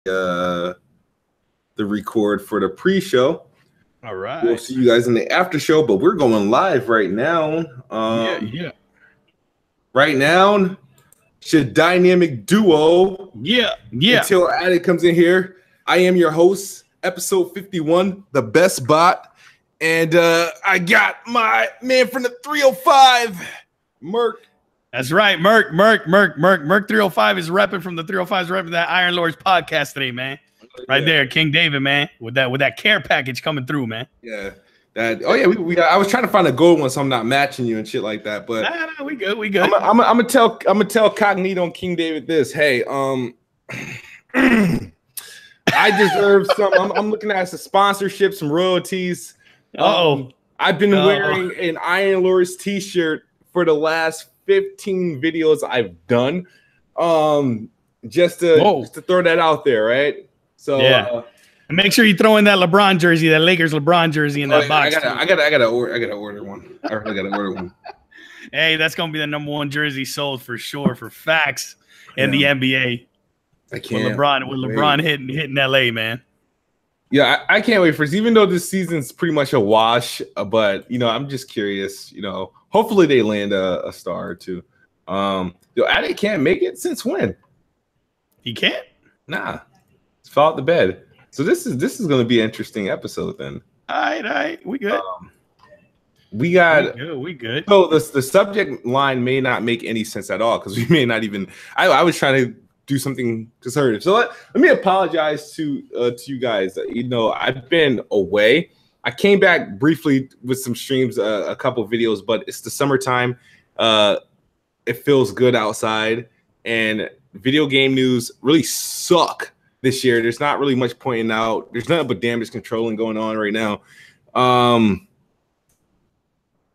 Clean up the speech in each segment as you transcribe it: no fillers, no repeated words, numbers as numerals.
the record for the pre-show. All right. We'll see you guys in the after show, but we're going live right now. Yeah. Right now, it's a dynamic duo. Yeah. Until Addict comes in here. I am your host, episode 51, the best bot. And I got my man from the 305, Merc. That's right. Merc 305 is repping from the 305 is repping that Iron Lords podcast today, man. Right there, King David, man, with that care package coming through, man. Yeah. I was trying to find a gold one, so I'm not matching you and shit like that. But nah, we good. I'm gonna tell Cognito and King David this. Hey, I deserve some. I'm looking at some sponsorship, some royalties. I've been wearing an Iron Lords t-shirt for the last 15 videos I've done. Just to throw that out there, right? So yeah. And make sure you throw in that LeBron jersey, that Lakers LeBron jersey in that box. I gotta order one. I really gotta order one. Hey, that's gonna be the #1 jersey sold for sure, for facts in the NBA. I can't. With LeBron hitting LA, man. Yeah, I can't wait for this. Even though this season's pretty much a wash, but I'm just curious. Hopefully they land a star or two. Addict can't make it since when? He can't? Nah, it's fall out the bed. So this is going to be an interesting episode then. All right, we good. We good. So the subject line may not make any sense at all because we may not even. I was trying to do something conservative. So let me apologize to you guys. I've been away. I came back briefly with some streams, a couple videos, but it's the summertime. It feels good outside, and video game news really suck this year. There's not really much pointing out. There's nothing but damage controlling going on right now.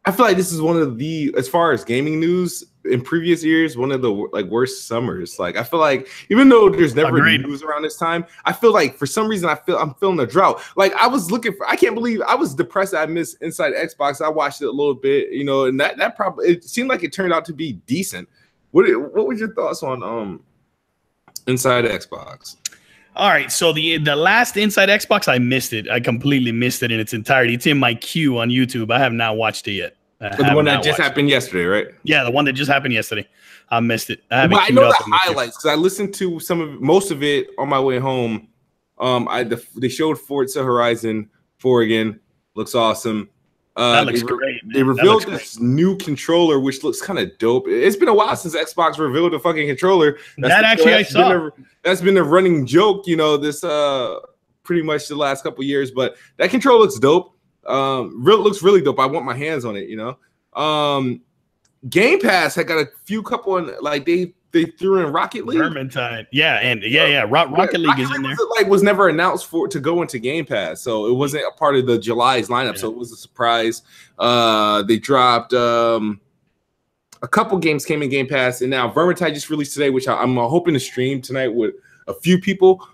I feel like this is one of the, as far as gaming news in previous years, one of the worst summers. I feel like even though there's never news around this time, I feel like for some reason I'm feeling a drought. I was I can't believe I was depressed that I missed Inside Xbox. I watched it a little bit, and that probably, it seemed like it turned out to be decent. What was your thoughts on Inside Xbox? All right, so the last Inside Xbox, I missed it. I completely missed it in its entirety. It's in my queue on YouTube. I have not watched it yet. The one that just happened yesterday, right? Yeah, the one that just happened yesterday. I missed it. I know the highlights because I listened to most of it on my way home. They showed Forza Horizon 4 again. Looks awesome. That looks great. They revealed this new controller, which looks kind of dope. It's been a while since Xbox revealed a fucking controller. I saw. That's been a running joke, this pretty much the last couple of years. But that controller looks dope. Looks really dope. I want my hands on it. Game Pass had got a few couple in, they threw in Rocket League. Vermintide. Yeah. Rocket League is in there. Was never announced to go into Game Pass, so it wasn't a part of the July's lineup. So it was a surprise. They dropped a couple games came in Game Pass, and now Vermintide just released today, which I'm hoping to stream tonight with a few people.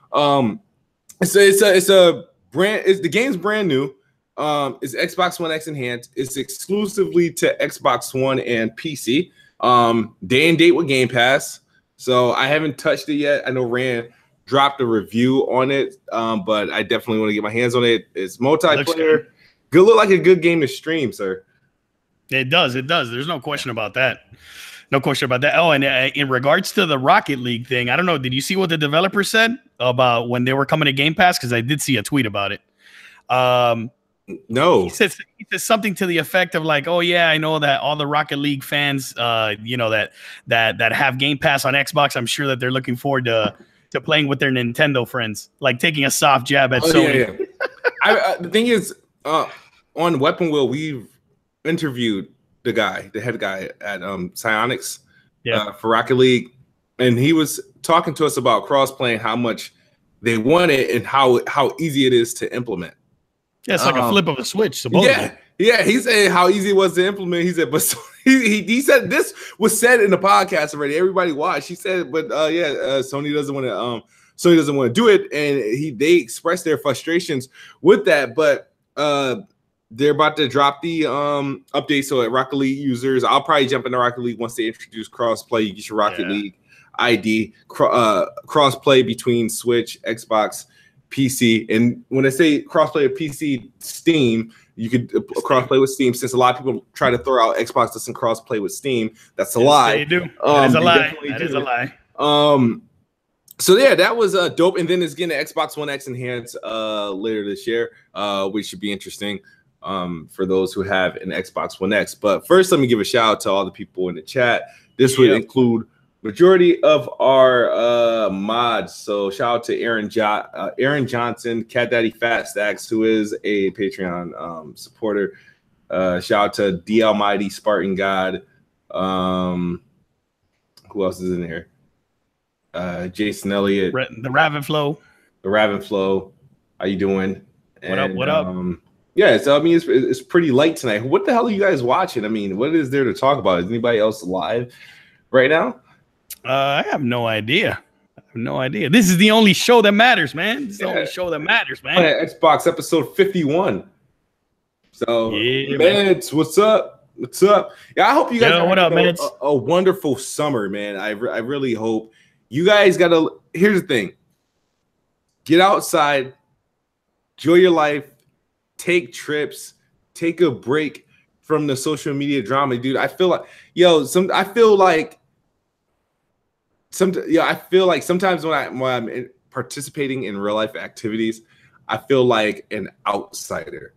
It's a brand. The game's brand new. It's Xbox One X enhanced. It's exclusively to Xbox One and PC. Day and date with Game Pass. So I haven't touched it yet. I know Rand dropped a review on it, but I definitely want to get my hands on it. It's multiplayer. Good, look like a good game to stream, sir. It does. There's no question about that. Oh, and in regards to the Rocket League thing, I don't know. Did you see what the developer said about when they were coming to Game Pass? Because I did see a tweet about it. No, he says something to the effect of oh yeah, I know that all the Rocket League fans, that have Game Pass on Xbox, I'm sure that they're looking forward to playing with their Nintendo friends, taking a soft jab at Sony. Yeah. The thing is, on Weapon Wheel, we've interviewed the head guy at Psyonix, for Rocket League, and he was talking to us about cross-playing, how much they want it, and how easy it is to implement. Yeah, it's like a flip of a switch, supposedly. Yeah. He said how easy it was to implement. He said, but he said this was said in the podcast already. Everybody watched. He said, but Sony doesn't want to do it, and they expressed their frustrations with that. But they're about to drop the update. So at Rocket League users, I'll probably jump into Rocket League once they introduce crossplay. You get your Rocket League ID, cross-play between Switch, Xbox, PC. And when I say cross-play of PC, Steam, you could cross-play with Steam. Since a lot of people try to throw out Xbox doesn't cross-play with Steam, that's a lie. They do. That is a lie. That is a lie. So yeah, that was dope. And then it's getting an Xbox One X enhanced later this year, which should be interesting for those who have an Xbox One X. But first, let me give a shout out to all the people in the chat. This would include majority of our mods. So shout out to Aaron Johnson, Cat Daddy Fat Stacks, who is a Patreon supporter. Shout out to D Almighty, Spartan God. Who else is in here? Jason Elliott, the Ravenflow. How you doing? What up? Yeah, so I mean, it's pretty late tonight. What the hell are you guys watching? I mean, what is there to talk about? Is anybody else live right now? I have no idea. This is the only show that matters, man. It's the only show that matters, man. Xbox episode 51. So, yeah, Meds, what's up? What's up? Yeah, I hope you guys have a wonderful summer, man. I really hope you guys gotta. Here's the thing: get outside, enjoy your life, take trips, take a break from the social media drama, dude. I feel like, I feel like sometimes when I'm participating in real life activities, I feel like an outsider.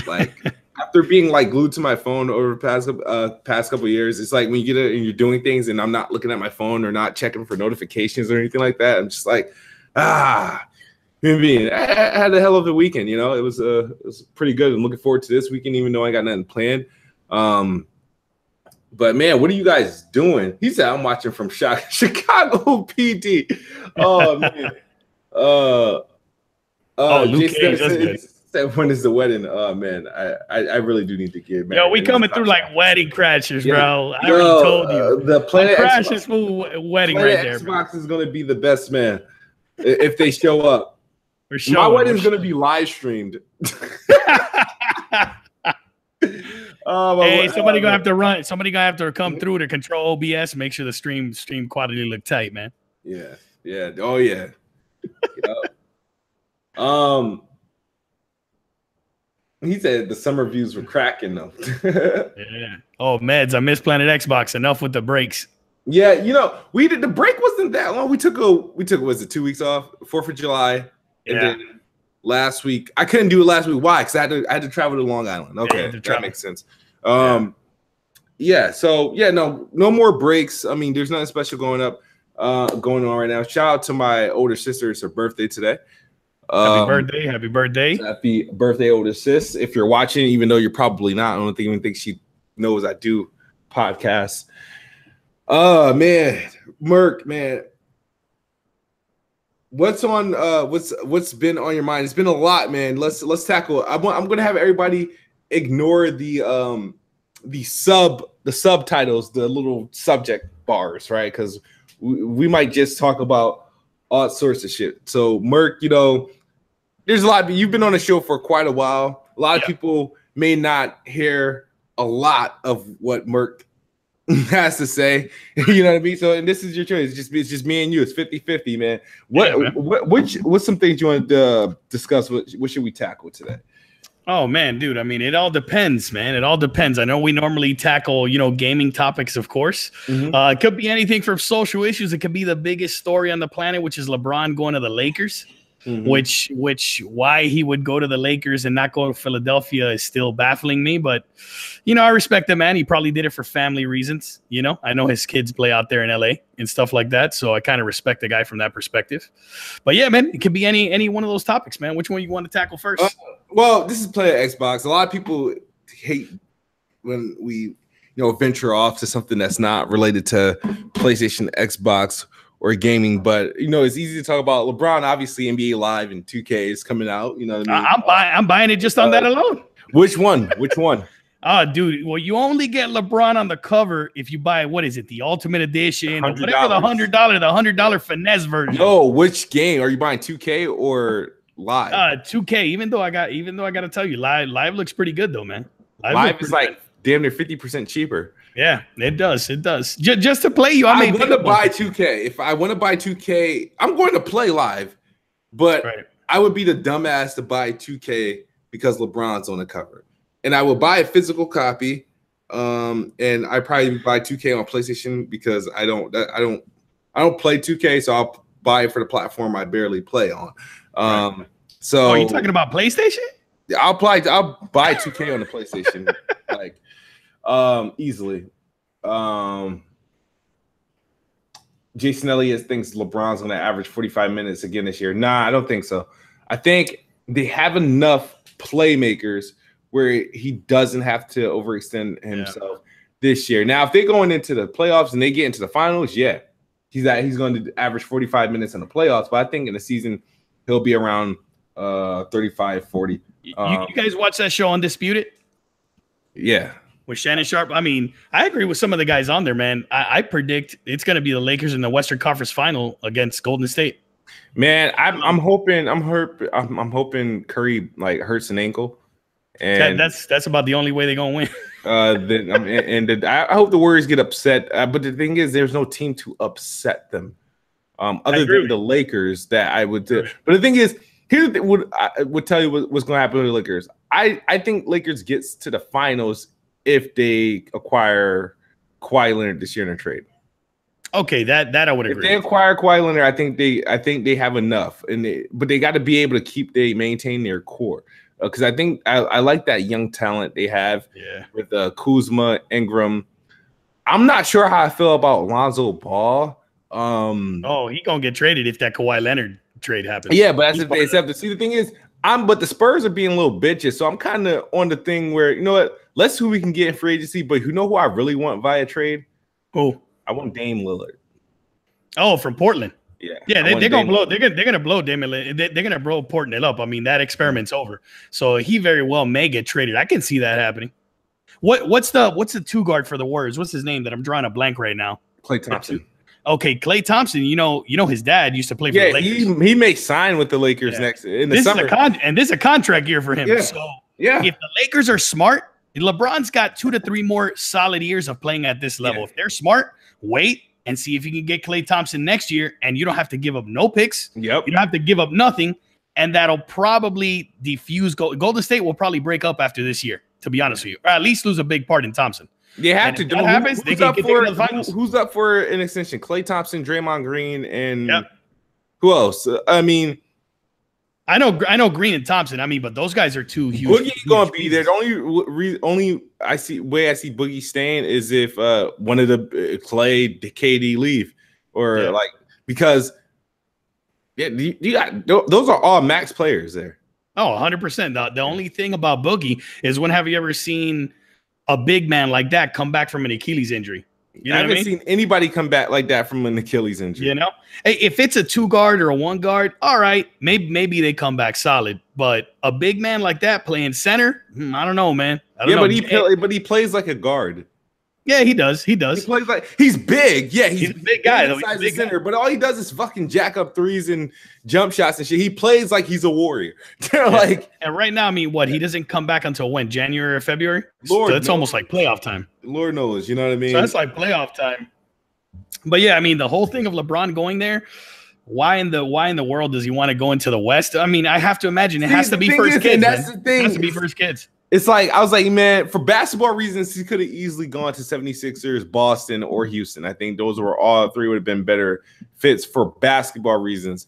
Like after being like glued to my phone over the past couple of years, it's like when you get it and you're doing things and I'm not looking at my phone or not checking for notifications or anything like that. I'm just like, human being. I had a hell of a weekend, It was pretty good. I'm looking forward to this weekend, even though I got nothing planned. But man, what are you guys doing? He said, I'm watching from Chicago PD. Oh man. Luke Cage, when is the wedding? Oh man, I really do need to get married. Yo, we coming through like wedding crashers, bro. I already told you. The Planet Crashers wedding right there. Xbox is gonna be the best, man. If they show up. My wedding's gonna be live streamed. Hey, somebody gonna have to run. Somebody gonna have to come through to control OBS. Make sure the stream quality look tight, man. Yeah. Oh yeah. He said the summer views were cracking though. Yeah. Oh, Meds, I miss Planet Xbox. Enough with the breaks. Yeah, we did. The break wasn't that long. We took was it 2 weeks off? 4th of July, and then last week I couldn't do it last week. Why? Because I had to travel to Long Island. Okay, that makes sense. Yeah. So no more breaks. I mean, there's nothing special going on right now. Shout out to my older sister. It's her birthday today. Happy birthday. Happy birthday, older sis. If you're watching, even though you're probably not, I don't even think she knows I do podcasts. Oh man, Merc, man. What's been on your mind? It's been a lot, man. Let's tackle. I'm gonna have everybody ignore the subtitles, the little subject bars, right? Because we might just talk about all sorts of shit. So Merc, there's a lot. You've been on the show for quite a while. A lot of people may not hear a lot of what Merc has to say. You know what I mean? So, and this is your choice. It's just me and you. It's 50-50, man. What's some things you want to discuss? What should we tackle today? Oh man, dude. I mean, it all depends, man. It all depends. I know we normally tackle, gaming topics, of course. Mm-hmm. It could be anything from social issues. It could be the biggest story on the planet, which is LeBron going to the Lakers. Mm-hmm. Which why he would go to the Lakers and not go to Philadelphia is still baffling me. But I respect the man. He probably did it for family reasons. I know his kids play out there in LA and stuff like that, so I kind of respect the guy from that perspective. But yeah, man, it could be any one of those topics, man. Which one you want to tackle first? Well, this is Planet Xbox. A lot of people hate when we venture off to something that's not related to PlayStation, Xbox, or gaming, but it's easy to talk about LeBron. Obviously, NBA Live and 2K is coming out. You know what I mean? I'm buying it just on that alone. Which one? Dude. Well, you only get LeBron on the cover if you buy the Ultimate Edition, or whatever the $100 finesse version. No, which game are you buying? 2K or Live? 2K. Even though I got to tell you, live looks pretty good though, man. Live is like damn near 50% cheaper. Yeah, it does. It does. Just to play you, I want to buy 2K. If I want to buy 2K, I'm going to play live, but I would be the dumbass to buy 2K because LeBron's on the cover, and I will buy a physical copy. And I probably buy 2K on PlayStation because I don't play 2K, so I'll buy it for the platform I barely play on. So you talking about PlayStation? I'll buy 2K on the PlayStation like easily. Jason Elliott thinks LeBron's going to average 45 minutes again this year. Nah, I don't think so. I think they have enough playmakers where he doesn't have to overextend himself this year. Now, if they're going into the playoffs and they get into the finals, he's going to average 45 minutes in the playoffs. But I think in the season, he'll be around 35, 40. You guys watch that show Undisputed? Yeah. With Shannon Sharp? I mean, I agree with some of the guys on there, man. I predict it's going to be the Lakers in the Western Conference Final against Golden State. Man, I'm hoping Curry like hurts an ankle. And that's about the only way they're gonna win. I hope the Warriors get upset. But the thing is, there's no team to upset them, other than the Lakers. That I would do. But the thing is, here's what I would tell you what's going to happen with the Lakers. I think Lakers gets to the finals if they acquire Kawhi Leonard this year in a trade. Okay, that I would agree. If they acquire Kawhi Leonard, I think they have enough, but they got to be able to maintain their core. Because I think I like that young talent they have with Kuzma, Ingram. I'm not sure how I feel about Lonzo Ball. He gonna get traded if that Kawhi Leonard trade happens. Yeah, but that's if they accept it. See, the thing is, but the Spurs are being little bitches, so I'm kind of on the thing where, you know what? Let's see who we can get in free agency. But you know who I really want via trade? Who? I want Dame Lillard. Oh, from Portland. Yeah, they're gonna blow. They're gonna blow Damian. They're gonna blow Portland up. I mean, that experiment's over. So he very well may get traded. I can see that happening. What's the 2 guard for the Warriors? What's his name that I'm drawing a blank right now? Klay Thompson. Okay, Klay Thompson. You know his dad used to play for the Lakers. he may sign with the Lakers next in the summer. This is a contract year for him. Yeah. So if the Lakers are smart, LeBron's got 2 to 3 more solid years of playing at this level. If they're smart, wait and see if you can get Klay Thompson next year, and you don't have to give up no picks. Yep. You don't have to give up nothing, and that'll probably diffuse. Golden State will probably break up after this year, to be honest with you, or at least lose a big part in Thompson. They have to. If that happens, they can get to the finals. Who's up for an extension? Klay Thompson, Draymond Green, and who else? I mean, I know Green and Thompson. I mean, but those guys are too huge. Boogie's gonna be there. The only I see Boogie staying is if one of the Klay, KD leave, or because those are all max players there. Oh, 100%. The only thing about Boogie is when have you ever seen a big man like that come back from an Achilles injury? You know I haven't seen anybody come back like that from an Achilles injury. You know, hey, if it's a 2 guard or a 1 guard, all right, maybe they come back solid. But a big man like that playing center, I don't know, man. I don't know. But he plays like a guard. Yeah, he does. He plays like he's big. Yeah, he's a big guy though. He's big center, but all he does is fucking jack up threes and jump shots and shit. He plays like he's a warrior. And right now, I mean, he doesn't come back until when? January or February? So it's almost like playoff time. Lord knows, you know what I mean? So that's like playoff time. But yeah, I mean, the whole thing of LeBron going there, why in the world does he want to go into the West? I mean, I have to imagine it has to be first kids. That's the thing. It has to be first kids. It's like, I was like, man, for basketball reasons, he could have easily gone to 76ers, Boston, or Houston. I think those were all 3 would have been better fits for basketball reasons.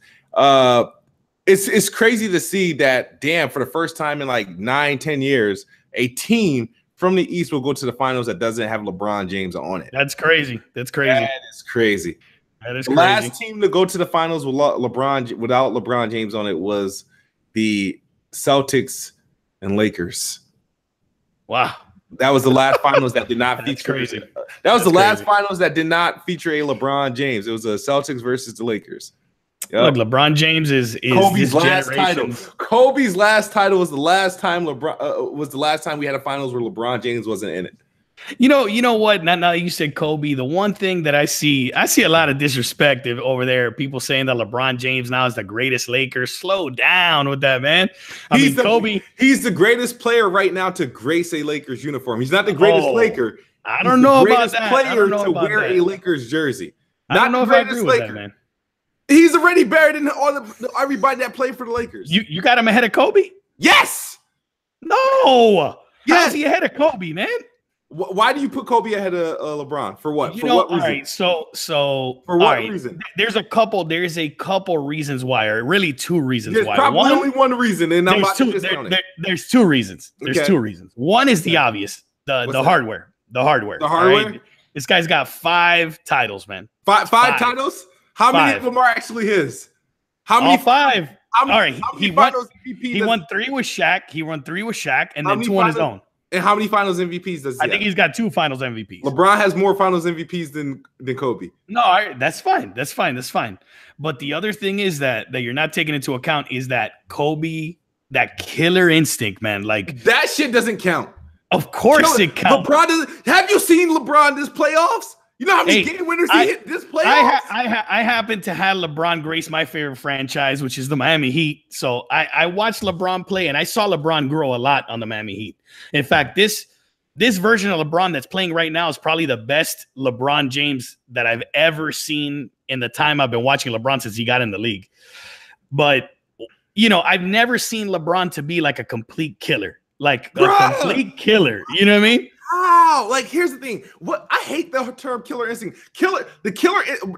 It's crazy to see that, damn, for the first time in like 9-10 years, a team from the East will go to the finals that doesn't have LeBron James on it. That's crazy. That is crazy. The last team to go to the finals without LeBron James on it was the Celtics and Lakers. Wow. That was the last finals that did not feature. Crazy. That was the last finals that did not feature a LeBron James. It was the Celtics versus the Lakers. Yep. Look, LeBron James is Kobe's last title. Kobe's last title was the last time we had a finals where LeBron James wasn't in it. You know what? Now you said Kobe. The one thing that I see a lot of disrespect over there. People saying that LeBron James now is the greatest Laker. Slow down with that, man. Kobe. He's the greatest player right now to grace a Lakers uniform. He's not the greatest Laker. I don't know about that. Player to wear a Lakers jersey. I don't know if I agree with that, man. He's already buried in everybody that played for the Lakers. You got him ahead of Kobe? Yes. No. Yes. How's he ahead of Kobe, man? Why do you put Kobe ahead of LeBron? For what? For what reason? All right, so for what reason? There's a couple reasons why, or really two reasons why. There's probably only one reason, and I'm not discounting it. There's two reasons. There's two reasons. One is the obvious, the hardware. The hardware. Right? This guy's got 5 titles, man. Five titles? How many of them are actually his? How many? All 5. All right. He won 3 with Shaq. He won 3 with Shaq, and then 2 on his own. And how many Finals MVPs does he have? I think he's got 2 Finals MVPs. LeBron has more Finals MVPs than Kobe. No, that's fine. That's fine. But the other thing is that you're not taking into account is that Kobe, that killer instinct, man. Like that shit doesn't count. Of course it counts. LeBron doesn't. Have you seen LeBron this playoffs? You know how many game winners he hit this playoffs? I happen to have LeBron grace my favorite franchise, which is the Miami Heat. So I watched LeBron play, and I saw LeBron grow a lot on the Miami Heat. In fact, this version of LeBron that's playing right now is probably the best LeBron James that I've ever seen in the time I've been watching LeBron since he got in the league. But, I've never seen LeBron to be like a complete killer. Like a complete killer. You know what I mean? Wow. Like, here's the thing. What I hate the term killer instinct.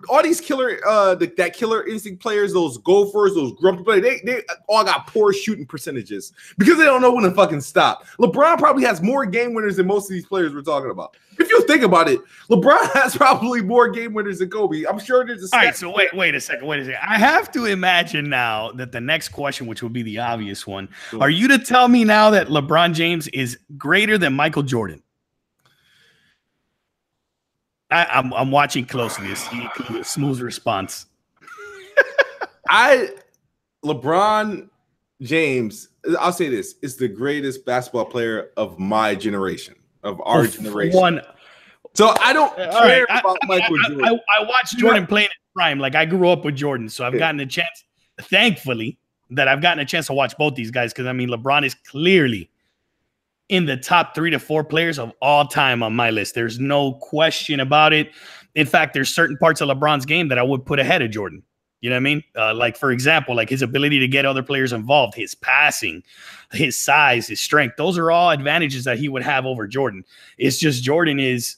All these killer, that killer instinct players, those gophers, those grumpy players, they all got poor shooting percentages because they don't know when to fucking stop. LeBron probably has more game winners than most of these players we're talking about. If you think about it, LeBron has probably more game winners than Kobe. I'm sure there's a. All right, so wait a second. I have to imagine now that the next question, which would be the obvious one, are you to tell me now that LeBron James is greater than Michael Jordan? I'm watching closely to see a smooth response. LeBron James, I'll say this, is the greatest basketball player of my generation, of our generation. So I don't care about Michael Jordan. I watched Jordan playing in prime. Like, I grew up with Jordan, so I've gotten a chance, thankfully, that I've gotten a chance to watch both these guys because, LeBron is clearly in the top 3 to 4 players of all time on my list. There's no question about it. In fact, there's certain parts of LeBron's game that I would put ahead of Jordan. You know what I mean? Like, for example, like his ability to get other players involved, his passing, his size, his strength. Those are all advantages that he would have over Jordan. It's just Jordan is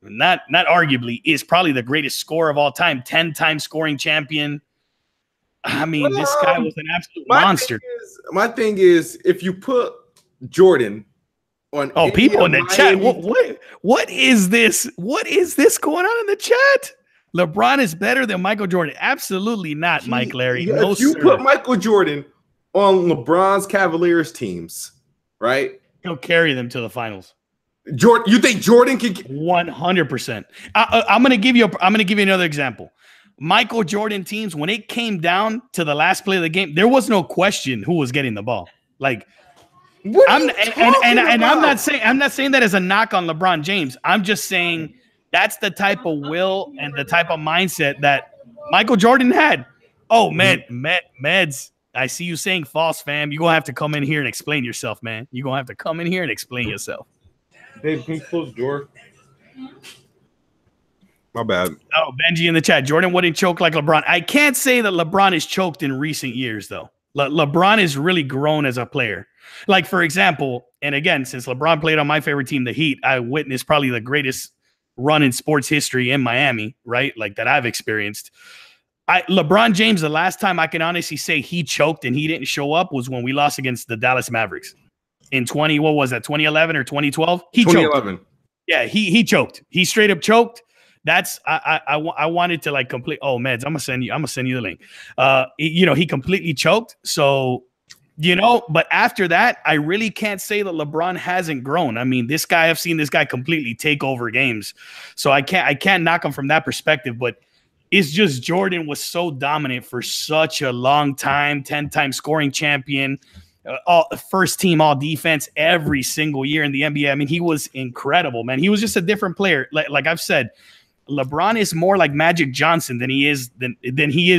not arguably is probably the greatest scorer of all time, 10-time scoring champion. This guy was an absolute monster. My thing is, if you put Jordan on people in the chat, what is this? What is this going on in the chat? LeBron is better than Michael Jordan. Absolutely not, Mike Larry. No, if you put Michael Jordan on LeBron's Cavaliers teams, right? He'll carry them to the finals. Jordan, you think Jordan can 100%? I'm gonna give you another example. Michael Jordan teams, when it came down to the last play of the game, there was no question who was getting the ball. Like, I'm not saying that as a knock on LeBron James. I'm just saying that's the type of will and the type of mindset that Michael Jordan had. Oh, Meds, I see you saying false, fam. You're going to have to come in here and explain yourself, man. You're going to have to come in here and explain yourself. Dave, can you close the door? My bad. Oh, Benji in the chat. Jordan wouldn't choke like LeBron. I can't say that LeBron is choked in recent years, though. LeBron has really grown as a player. Like, for example, and again, since LeBron played on my favorite team, the Heat, I witnessed probably the greatest run in sports history in Miami, right? Like, that I've experienced. LeBron James, the last time I can honestly say he choked and he didn't show up was when we lost against the Dallas Mavericks in 2011 or 2012? He 2011. Choked. Yeah, he choked. He straight up choked. That's I wanted to like complete. Oh, Meds, I'm gonna send you the link. He completely choked. So, but after that, I really can't say that LeBron hasn't grown. This guy, I've seen this guy completely take over games. So I can't knock him from that perspective. But it's just Jordan was so dominant for such a long time, 10-time scoring champion. all first team all defense every single year in the NBA. I mean, he was incredible, man. He was just a different player. Like I've said, LeBron is more like Magic Johnson than he is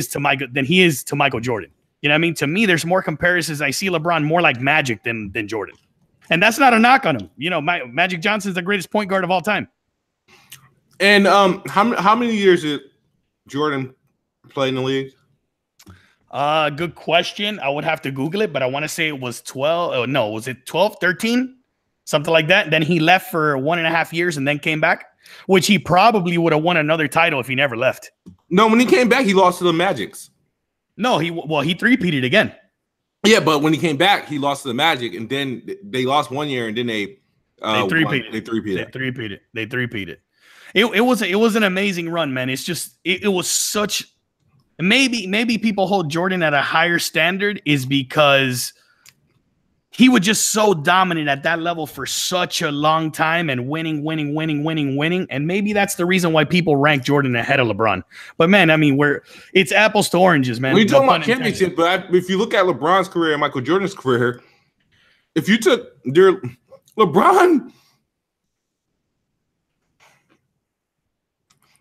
to Michael Jordan. You know what I mean? To me, there's more comparisons. I see LeBron more like Magic than Jordan. And that's not a knock on him. You know, Magic Johnson's the greatest point guard of all time. And how many years did Jordan play in the league? Good question. I would have to Google it, but I want to say it was 12. Oh, no, was it 12, 13? Something like that. Then he left for 1.5 years and then came back, which he probably would have won another title if he never left. No, when he came back, he lost to the Magics. No, he three-peated again. Yeah, but when he came back, he lost to the Magic, and then they lost 1 year, and then they three-peated. They three-peated. It was an amazing run, man. It's just it was such. Maybe people hold Jordan at a higher standard is because he was just so dominant at that level for such a long time and winning. And maybe that's the reason why people rank Jordan ahead of LeBron. But man, I mean, it's apples to oranges, man. When you talking about championship, but if you look at LeBron's career and Michael Jordan's career, if you took LeBron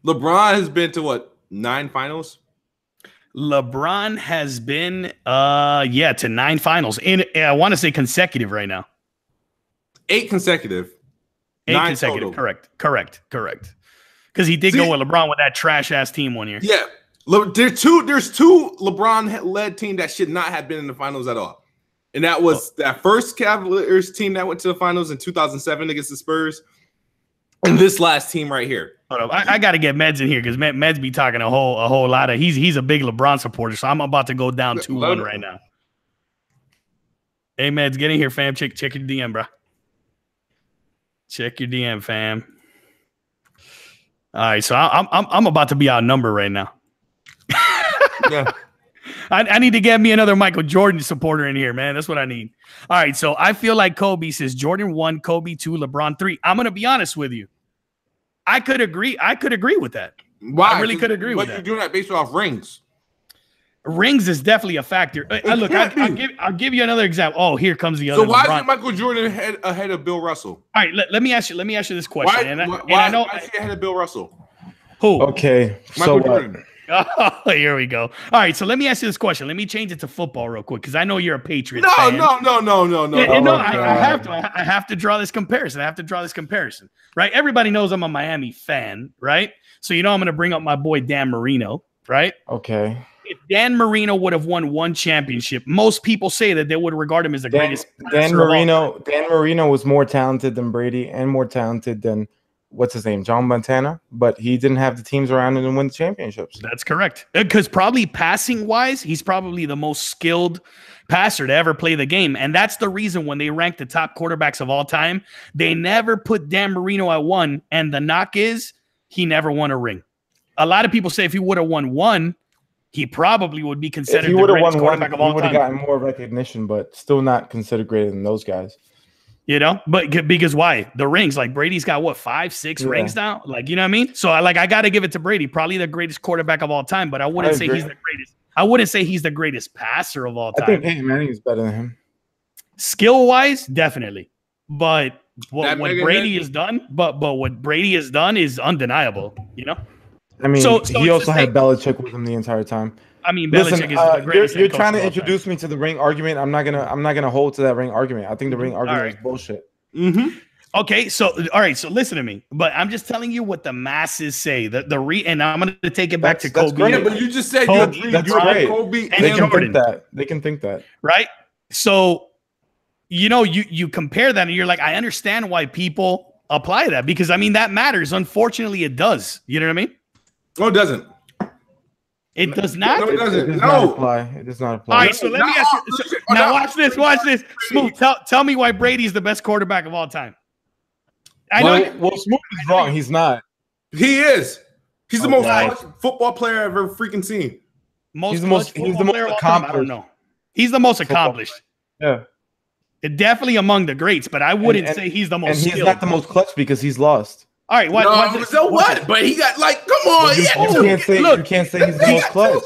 has been to what, 9 finals? LeBron has been to 9 finals. And I want to say consecutive right now. 8 consecutive. 8 consecutive. Total. Correct. Because he did go with LeBron with that trash ass team 1 year. Yeah. There's two LeBron-led team that should not have been in the finals at all. And that was that first Cavaliers team that went to the finals in 2007 against the Spurs. And this last team right here. Hold up. I got to get Meds in here because Meds be talking a whole lot of. He's a big LeBron supporter, so I'm about to go down 2-1 right now. Hey Meds, get in here, fam. Check your DM, bro. Check your DM, fam. All right, so I'm about to be outnumbered right now. Yeah. I need to get me another Michael Jordan supporter in here, man. That's what I need. All right, so I feel like Kobe says Jordan 1, Kobe 2, LeBron 3. I'm gonna be honest with you. I could agree with that. Why? I really could agree with that. But you're doing that based off rings. Rings is definitely a factor. Look, I'll give you another example. Oh, here comes the other. So why LeBron. is Michael Jordan ahead of Bill Russell? All right, let me ask you this question. Why is he ahead of Bill Russell? Who? Okay, Michael Jordan. Oh, here we go. All right, so let me ask you this question. Let me change it to football real quick because I know you're a Patriots fan. No. I have to draw this comparison. Right? Everybody knows I'm a Miami fan, right? So I'm going to bring up my boy Dan Marino, right? Okay. If Dan Marino would have won 1 championship, most people say that they would regard him as the greatest. Dan Marino was more talented than Brady and more talented than what's his name, John Montana, but he didn't have the teams around him to win the championships. That's correct. Because probably passing wise, he's probably the most skilled passer to ever play the game. And that's the reason when they rank the top quarterbacks of all time, they never put Dan Marino at 1. And the knock is he never won a ring. A lot of people say if he would have won 1, he probably would be considered the greatest quarterback of all time. He would have gotten more recognition, but still not considered greater than those guys. But because why? The rings, like Brady's got what, 5, 6 rings now? Like, you know what I mean? So I got to give it to Brady, probably the greatest quarterback of all time, but I wouldn't say he's the greatest. I wouldn't say he's the greatest passer of all time. I think Peyton Manning is better than him. Skill wise, definitely. But what Brady has done, what Brady has done is undeniable, I mean, so he also had Belichick with him the entire time. I mean, Belichick is the greatest. You're trying to introduce me to the ring argument. I'm not gonna hold to that ring argument. I think the ring argument is bullshit. Mm-hmm. Okay, so all right, so listen to me. But I'm just telling you what the masses say. And I'm gonna take it back to Kobe. Great. Yeah, but you just said you agree. That's great. Kobe and Jordan. They can think that. Right? So you compare that and you're like, I understand why people apply that because I mean that matters. Unfortunately, it does. You know what I mean? No, it doesn't. It does not. No, it doesn't. It does not apply. All right, so let me ask you. Now watch this. Smooth. Tell me why Brady's the best quarterback of all time. Well, Smooth is wrong. He's not. He is. He's the most football player I've ever freaking seen. He's the most accomplished. I don't know. He's the most accomplished. Yeah. Definitely among the greats, but I wouldn't say he's the most skilled. He's not the most clutch because he's lost. All right, what? But he got like, come on. You can't say he's the most clutch.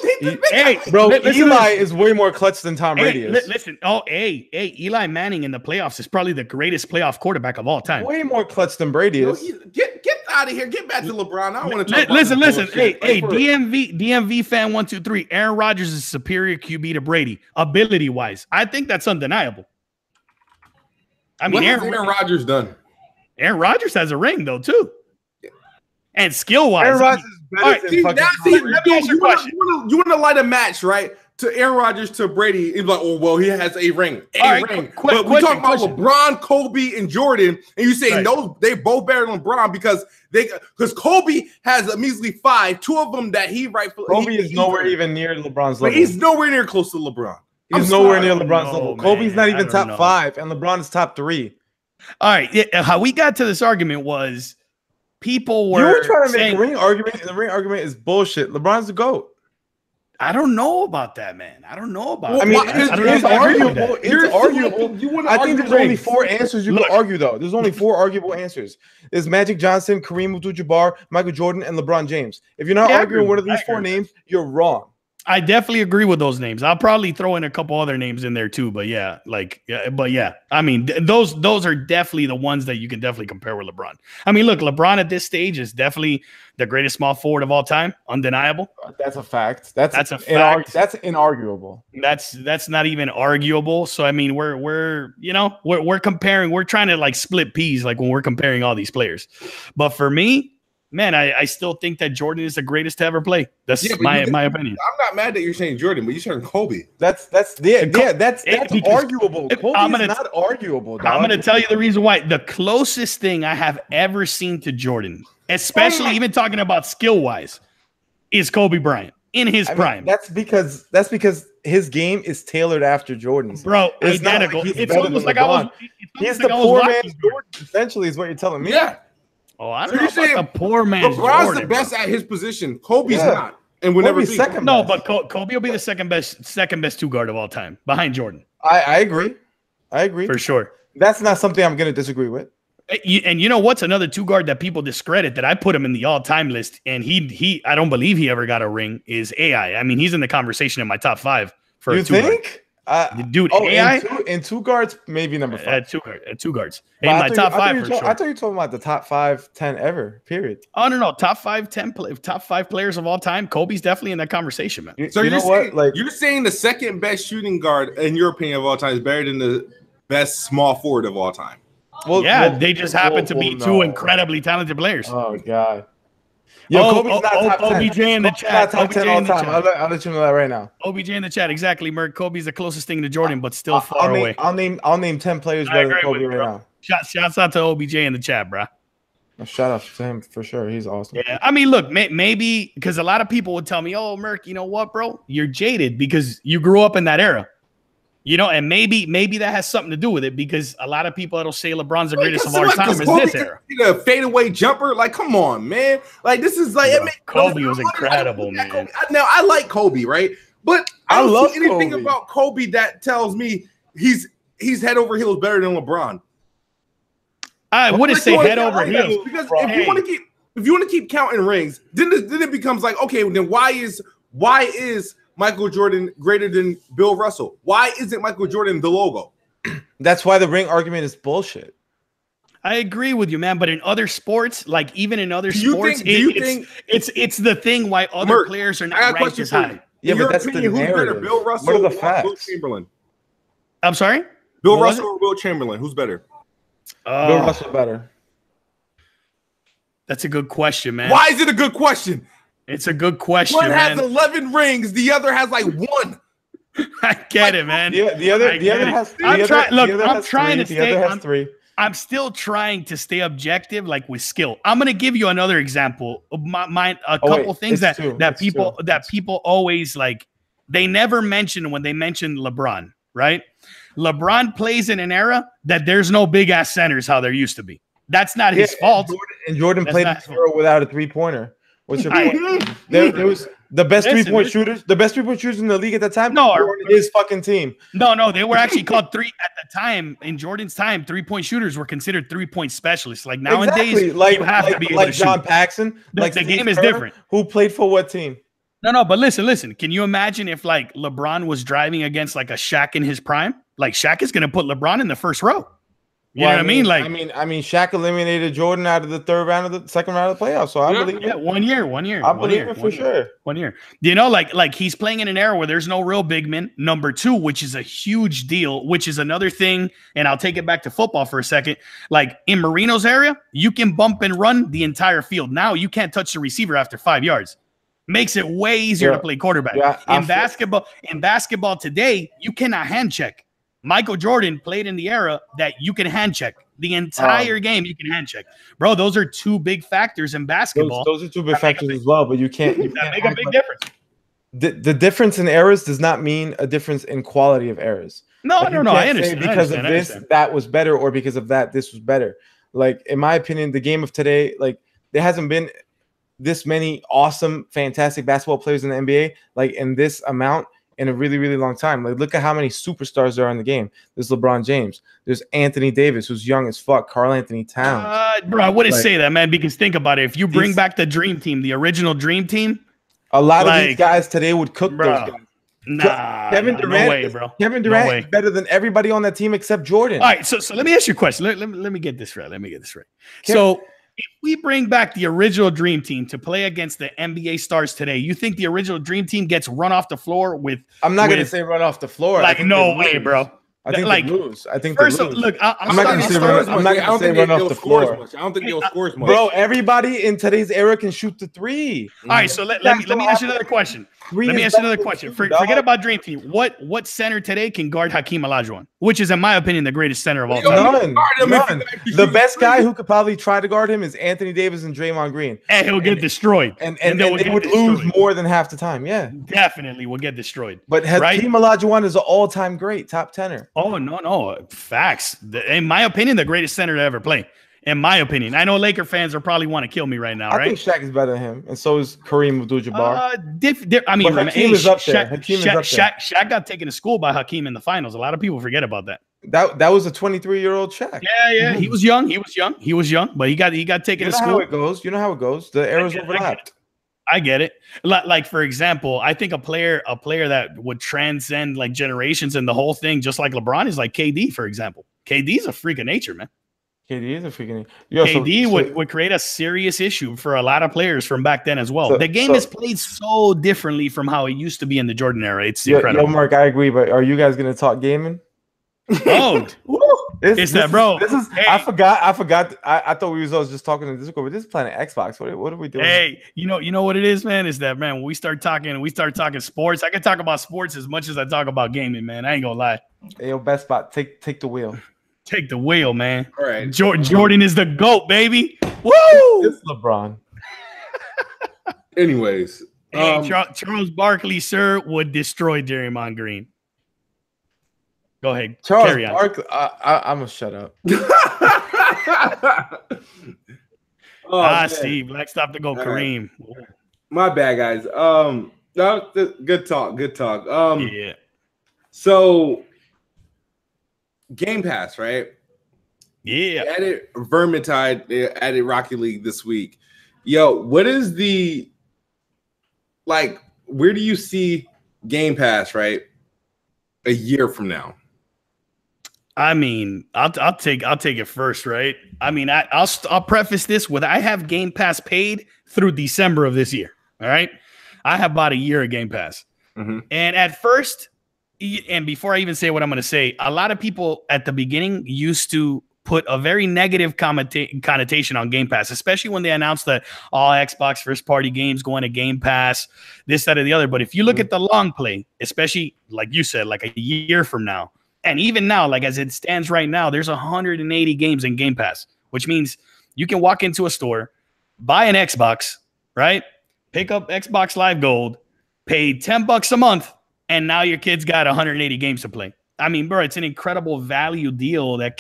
Hey, bro, Eli is way more clutch than Tom Brady is. Listen, Eli Manning in the playoffs is probably the greatest playoff quarterback of all time. Way more clutch than Brady is. Get out of here. Get back to LeBron. I don't want to talk listen. Hey, DMV fan 123. Aaron Rodgers is superior QB to Brady, ability wise. I think that's undeniable. I mean, what has Aaron Rodgers done? Aaron Rodgers has a ring though too, and skill wise. Aaron Rodgers is better than fucking. You want to light a match, right? To Aaron Rodgers to Brady, he's like, oh well, he has a ring, but we talking about LeBron, Kobe, and Jordan, and you say no, they both better than LeBron because Kobe has a measly 5, 2 of them that he rightfully. Kobe is nowhere even near LeBron's level. He's nowhere near close to LeBron. He's nowhere near LeBron's level. Kobe's not even top 5, and LeBron is top 3. All right, how we got to this argument was people were. You were trying to make a ring argument, and the ring argument is bullshit. LeBron's the GOAT. I don't know about that, man. I don't know about. I mean, it's arguable. It's arguable. I think there's only 4 answers you can argue, though. There's only 4 arguable answers. There's Magic Johnson, Kareem Abdul-Jabbar, Michael Jordan, and LeBron James. If you're not arguing one of these 4 names, you're wrong. I definitely agree with those names. I'll probably throw in a couple other names in there too, but I mean, those are definitely the ones that you can definitely compare with LeBron. I mean, look, LeBron at this stage is definitely the greatest small forward of all time, undeniable. That's a fact. That's a fact. That's inarguable. That's not even arguable. So I mean, we're comparing. We're trying to like split peas, like when we're comparing all these players. But for me, man, I still think that Jordan is the greatest to ever play. That's my opinion. I'm not mad that you're saying Jordan, but you're saying Kobe. That's arguable. Kobe's not arguable, dog. I'm going to tell you the reason why. The closest thing I have ever seen to Jordan, especially even talking about skill-wise, is Kobe Bryant in his prime. That's because his game is tailored after Jordan's. Bro, it's identical. It's almost like he's the poor man's Jordan, essentially, is what you're telling me. Yeah. Oh, I don't know about the poor man's LeBron's Jordan, the best at his position. Kobe's not, and will never be second. No, but Kobe will be the second best 2 guard of all time, behind Jordan. I agree For sure. That's not something I'm going to disagree with. And you know what's another 2 guard that people discredit that I put him in the all-time list, and he I don't believe he ever got a ring, is AI. I mean, he's in the conversation in my top 5 for a 2 guard. Dude, AI in 2 guards, maybe number 5. 2 guards. In my top 5 for sure. I thought you were talking about the top 5, 10 ever. Period. Oh no, top 5 players of all time. Kobe's definitely in that conversation, man. So you're saying the second best shooting guard, in your opinion, of all time is better than the best small forward of all time? They just happen to be 2 incredibly talented players. Oh god. Kobe's not top 10. OBJ in the chat. Top 10 all time. I'll let you know that right now. OBJ in the chat, exactly. Merc, Kobe's the closest thing to Jordan, but still far away. I'll name 10 players better than Kobe right now. Shouts out to OBJ in the chat, bro. Shout out to him for sure. He's awesome. Yeah, I mean, look, maybe because a lot of people would tell me, "Oh, Merc, you know what, bro? You're jaded because you grew up in that era." And maybe that has something to do with it because a lot of people that'll say LeBron's the greatest of all time is this era. A fadeaway jumper, like, come on, man. Like, this is like Kobe was incredible, man. Now I like Kobe, right? But I don't love anything about Kobe that tells me he's head over heels better than LeBron. I wouldn't say head over heels because if you want to keep counting rings, then it becomes like, okay, then why is Michael Jordan greater than Bill Russell? Why isn't Michael Jordan the logo? That's why the ring argument is bullshit. I agree with you, man. But in other sports, like even in other sports, it's the thing why other players are not ranked as high. Yeah, but that's the narrative. Bill Russell what are the or facts? Will Chamberlain? I'm sorry? Bill Russell or Will Chamberlain? Who's better? Bill Russell better. That's a good question, man. Why is it a good question? It's a good question, One has 11 rings. The other has like 1. I get it, man. The other has 3. I'm still trying to stay objective, like with skill. I'm gonna give you another example. A couple things that people always like. They never mention when they mention LeBron, right? LeBron plays in an era that there's no big ass centers how there used to be. That's not his fault. Jordan played in an era without a 3-pointer. What's your point? There The best 3-point shooters, the best 3-point shooters in the league at the time. No, were on his fucking team. No, they were actually called three at the time. In Jordan's time, 3-point shooters were considered 3-point specialists. Like nowadays, you have to be able to John shoot. Paxson. Like the game is different. Who played for what team? No, but listen. Can you imagine if like LeBron was driving against like a Shaq in his prime? Like Shaq is going to put LeBron in the first row. You know what I mean? Like, I mean, Shaq eliminated Jordan out of the second round of the playoffs. So I believe, yeah, 1 year. I believe it for sure. 1 year. You know, like he's playing in an era where there's no real big men. Number two, which is a huge deal, which is another thing. And I'll take it back to football for a second. Like in Marino's area, you can bump and run the entire field. Now you can't touch the receiver after 5 yards. Makes it way easier to play quarterback. Yeah, in basketball today, you cannot hand check. Michael Jordan played in the era that you can hand check the entire game. You can hand check, bro. Those are two big factors in basketball. Those are two big factors as well, but you can't make a big difference. The difference in eras does not mean a difference in quality of eras. No. I understand. Because of this, that was better, or because of that, this was better. Like in my opinion, the game of today, like there hasn't been this many awesome, fantastic basketball players in the NBA, like in this amount. In a really, really long time. Like, look at how many superstars there are in the game. There's LeBron James. There's Anthony Davis, who's young as fuck. Karl Anthony Towns. Bro, I wouldn't say that, man, because think about it. If you bring back the Dream Team, the original Dream Team, a lot of these guys today would cook those guys. Kevin Durant, no way, bro. Kevin Durant is better than everybody on that team except Jordan. All right, so let me ask you a question. Let me get this right. So if we bring back the original Dream Team to play against the NBA stars today, you think the original Dream Team gets run off the floor with? I'm not going to say run off the floor. Like, no way, bro. I think like, they lose. I think first they lose. Look, I'm not going to say run off the floor. I don't think they'll score as much. Bro, everybody in today's era can shoot the three. All right, so let me ask you another question. Forget about Dream Team. What center today can guard Hakeem Olajuwon, which is, in my opinion, the greatest center of all time? None. The best guy who could probably try to guard him is Anthony Davis and Draymond Green. And he'll get destroyed. And they would lose more than half the time. Yeah. Definitely will get destroyed. But Hakeem Olajuwon is an all-time great, top tenor. Oh, no. Facts. In my opinion, the greatest center to ever play. In my opinion, I know Laker fans are probably want to kill me right now. I think Shaq is better than him, and so is Kareem Abdul-Jabbar. I mean, Hakeem is up there. Shaq got taken to school by Hakeem in the finals. A lot of people forget about that. That was a 23-year-old Shaq. Yeah. He was young, but he got taken to school. You know how it goes. The eras overlapped. I get it. Like for example, I think a player that would transcend like generations and the whole thing, just like LeBron, is like KD, for example. KD is a freak of nature, man. KD is a freaking. KD would create a serious issue for a lot of players from back then as well. The game is played so differently from how it used to be in the Jordan era. It's incredible. Mark, I agree. But are you guys going to talk gaming? Oh, bro. I forgot. I thought we was just talking in Discord, but this is playing Xbox. What are we doing? Hey, you know what it is, man? Is that, man, when we start talking sports, I can talk about sports as much as I talk about gaming, man. I ain't gonna lie. Hey, yo, best spot. Take the wheel. Take the wheel, man. All right. Jordan is the GOAT, baby. Woo! It's LeBron. Anyways. Hey, Charles Barkley, sir, would destroy Draymond Green. Go ahead. Charles Barkley. I'm going to shut up. Steve. Let's stop to go Kareem. Right. My bad, guys. No, good talk. Yeah. So, Game Pass, right? Yeah. They added Vermintide. They added Rocket League this week. Yo, what is where do you see Game Pass, right, a year from now? I mean, I'll take it first, right? I mean, I'll preface this with I have Game Pass paid through December of this year. All right, I have bought a year of Game Pass, and at first. And before I even say what I'm going to say, a lot of people at the beginning used to put a very negative connotation on Game Pass, especially when they announced that all Xbox first-party games going to Game Pass, this, that, or the other. But if you look at the long play, especially like you said, like a year from now, and even now, like as it stands right now, there's 180 games in Game Pass, which means you can walk into a store, buy an Xbox, right? Pick up Xbox Live Gold, pay $10 a month, and now your kid's got 180 games to play. I mean, bro, it's an incredible value deal that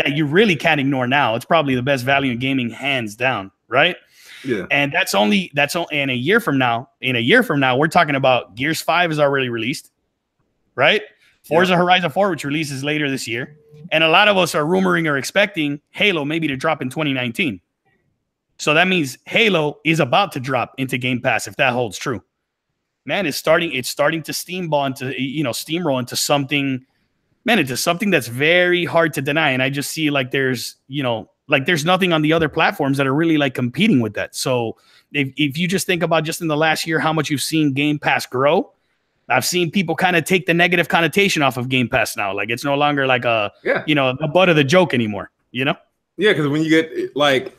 you really can't ignore now. It's probably the best value in gaming, hands down, right? Yeah. And that's only in a year from now. In a year from now, we're talking about Gears 5 is already released, right? Forza Horizon 4, which releases later this year. And a lot of us are rumoring or expecting Halo maybe to drop in 2019. So that means Halo is about to drop into Game Pass if that holds true. Man, it's starting to steamroll into something, man, into something that's very hard to deny. And I just see like there's nothing on the other platforms that are really like competing with that. So if you just think about just in the last year how much you've seen Game Pass grow, I've seen people kind of take the negative connotation off of Game Pass now. Like it's no longer like the butt of the joke anymore, you know? Yeah, because when you get like,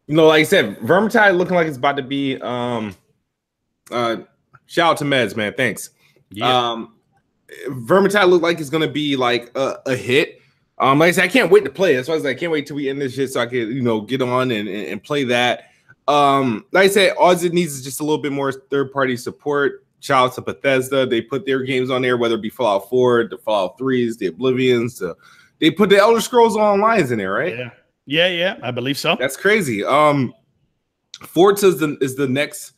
like I said, Vermintide looking like it's about to be shout out to Meds, man. Thanks. Yeah. Vermintide looked like it's gonna be like a hit. Like I said, I can't wait to play it. So I was like, I can't wait till we end this shit so I could, get on and play that. Like I said, all it needs is just a little bit more third-party support. Shout out to Bethesda. They put their games on there, whether it be Fallout 4, the Fallout 3s, the Oblivions. They put the Elder Scrolls Online's in there, right? Yeah, I believe so. That's crazy. Forza is the next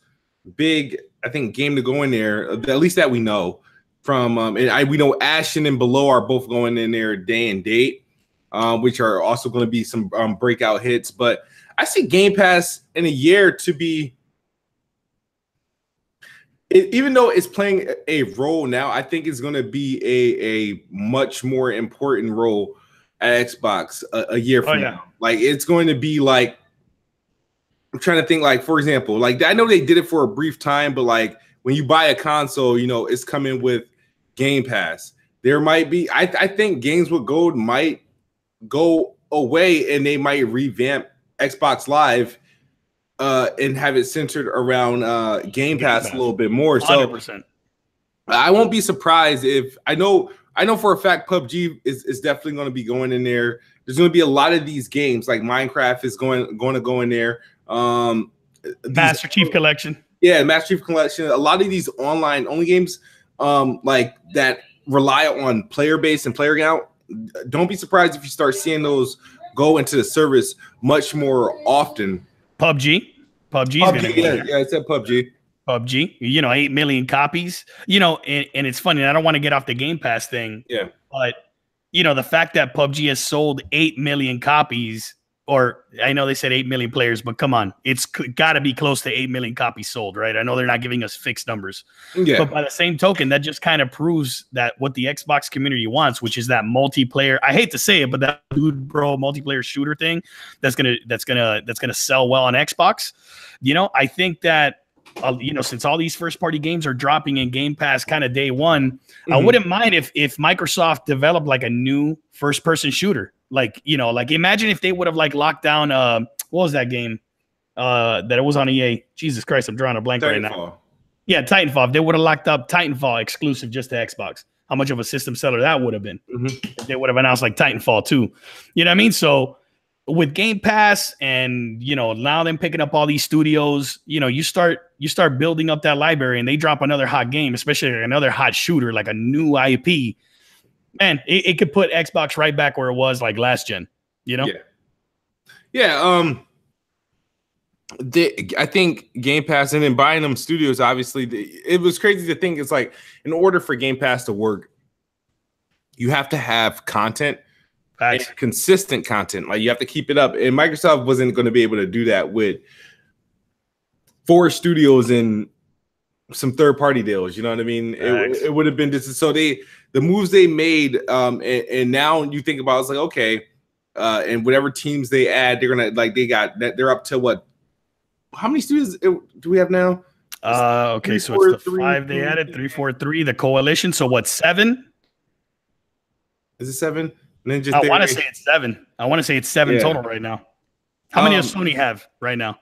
big, I think, game to go in there, at least that we know from. We know Ashen and Below are both going in there day and date, which are also going to be some breakout hits. But I see Game Pass in a year to be, even though it's playing a role now, I think it's going to be a much more important role at Xbox a year from now. Like it's going to be like, I'm trying to think, like, for example, like I know they did it for a brief time, but like when you buy a console, it's coming with Game Pass. There might be, I think Games with Gold might go away and they might revamp Xbox Live and have it centered around Game Pass a little bit more. 100%. So I won't be surprised if I know for a fact PUBG is definitely going to be going in there. There's going to be a lot of these games like Minecraft is going to go in there. Master Chief Collection. Yeah, Master Chief Collection. A lot of these online only games like that rely on player base and player count. Don't be surprised if you start seeing those go into the service much more often. PUBG's going to be there. Yeah, I said PUBG. 8 million copies, and it's funny. I don't want to get off the Game Pass thing. Yeah. But, the fact that PUBG has sold 8 million copies, or I know they said 8 million players, but come on, it's got to be close to 8 million copies sold, right? I know they're not giving us fixed numbers. Yeah. But by the same token, that just kind of proves that what the Xbox community wants, which is that multiplayer, I hate to say it, but that dude bro multiplayer shooter thing that's gonna sell well on Xbox. I think that since all these first party games are dropping in Game Pass kind of day one, I wouldn't mind if Microsoft developed like a new first person shooter. Like imagine if they would have like locked down what was that game that it was on EA? Jesus Christ, I'm drawing a blank right now. Yeah, Titanfall. If they would have locked up Titanfall exclusive just to Xbox, how much of a system seller that would have been. If they would have announced like Titanfall 2. You know what I mean? So with Game Pass and now them picking up all these studios, you start building up that library and they drop another hot game, especially another hot shooter, like a new IP. Man, it could put Xbox right back where it was like last gen, Yeah. I think Game Pass and then buying them studios, obviously, it was crazy to think it's like in order for Game Pass to work, you have to have content. Consistent content, like you have to keep it up, and Microsoft wasn't going to be able to do that with 4 studios and some third-party deals. You know what I mean? It would have been just so the moves they made, and now you think about it's like okay, and whatever teams they add, they're gonna they're up to what? How many studios do we have now? Okay, so it's the 5 they added, 3, 4, 3, the coalition. So what? 7? Is it 7? I want to say it's 7. I want to say it's 7 total right now. How many does Sony have right now?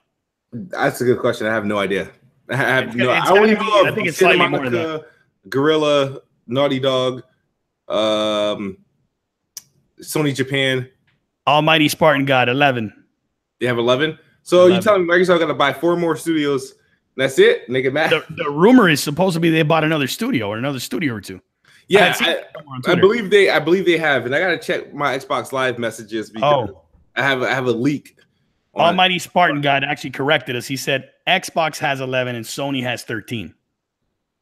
That's a good question. I have no idea. I think it's slightly more than that. Guerrilla, Naughty Dog, Sony Japan. Almighty Spartan God, 11. They have 11? So 11. You tell me Microsoft got to buy 4 more studios. That's it? Make it matter. The rumor is supposed to be they bought another studio or two. Yeah, I believe they have, and I gotta check my Xbox Live messages because I have a leak Almighty Spartan God actually corrected us. He said Xbox has 11 and Sony has 13.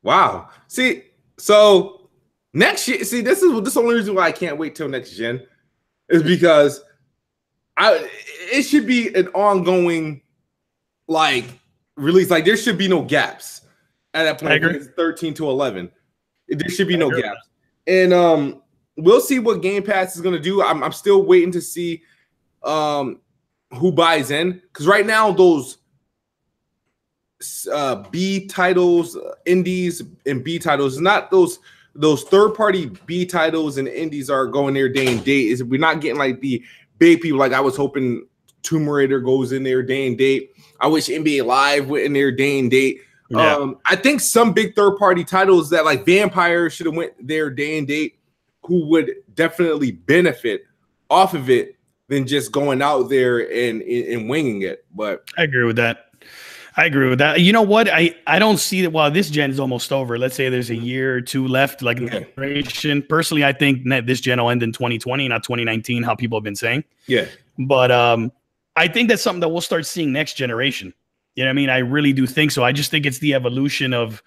Wow. See, so next year, this is the only reason why I can't wait till next gen is because it should be an ongoing like release. Like there should be no gaps at that point. It's 13 to 11. There should be no gaps. And we'll see what Game Pass is gonna do. I'm still waiting to see who buys in, because right now those B titles, indies and B titles, not those third-party B titles and indies are going there day and date. We're not getting like the big people. Like I was hoping Tomb Raider goes in there day and date. I wish NBA Live went in there day and date. Yeah. I think some big third-party titles that like Vampire should have went there day and date, who would definitely benefit off of it than just going out there and winging it. But I agree with that. You know what? I don't see that while this gen is almost over. Let's say there's a year or two left, like generation. Personally, I think that this gen will end in 2020, not 2019, how people have been saying. Yeah. But I think that's something that we'll start seeing next generation. You know what I mean? I really do think so. I just think it's the evolution of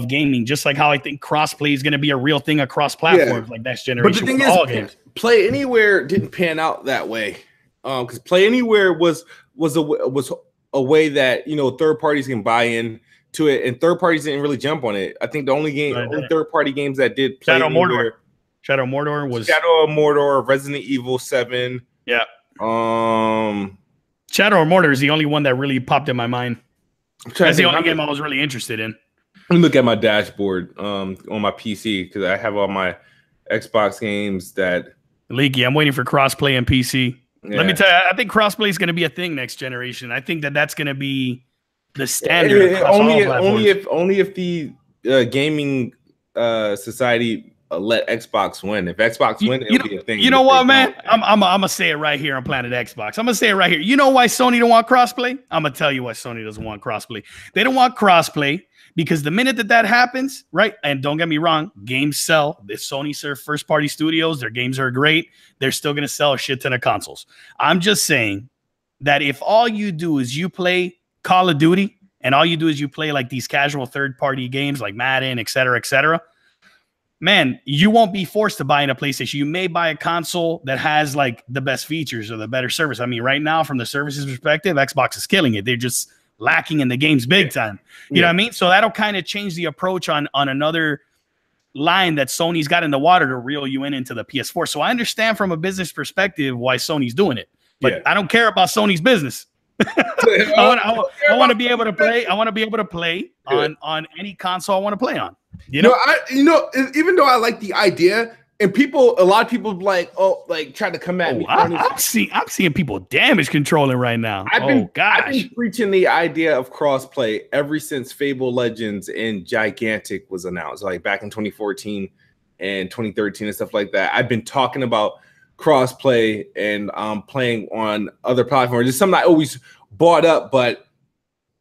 gaming, just like how I think crossplay is going to be a real thing across platforms like next generation. But the thing is, Play Anywhere didn't pan out that way. Because Play Anywhere was a way that, you know, third parties can buy in to it, and third parties didn't really jump on it. I think the only third party games that did Play Anywhere, Shadow of Mordor, Resident Evil 7. Yeah. Shadow of Mordor is the only one that really popped in my mind. That's the only game I was really interested in. Let me look at my dashboard on my PC, because I have all my Xbox games that leaky. I'm waiting for crossplay and PC. Yeah. Let me tell you, I think crossplay is going to be a thing next generation. I think that's going to be the standard. Only if the gaming society let Xbox win. If Xbox win, it'll be a thing. You know what, man? I'm gonna say it right here on Planet Xbox. I'm gonna say it right here. You know why Sony don't want crossplay? I'm gonna tell you why Sony doesn't want crossplay. They don't want crossplay because the minute that happens, right? And don't get me wrong, games sell. If Sony serve first-party studios, their games are great. They're still gonna sell a shit ton of consoles. I'm just saying that if all you do is you play Call of Duty and all you do is you play like these casual third-party games like Madden, et cetera, man, you won't be forced to buy in a PlayStation. You may buy a console that has like the best features or the better service. I mean, right now, from the services perspective, Xbox is killing it. They're just lacking in the games big time. You know what I mean? So that'll kind of change the approach on another line that Sony's got in the water to reel you into the PS4. So I understand from a business perspective why Sony's doing it, but I don't care about Sony's business. I want to be able to play. I want to be able to play on any console I want to play on. You know, even though I like the idea, and a lot of people try to come at me. I'm seeing people damage controlling right now. I've been preaching the idea of crossplay ever since Fable Legends and Gigantic was announced, like back in 2014 and 2013 and stuff like that. I've been talking about crossplay and playing on other platforms. It's something I always brought up, but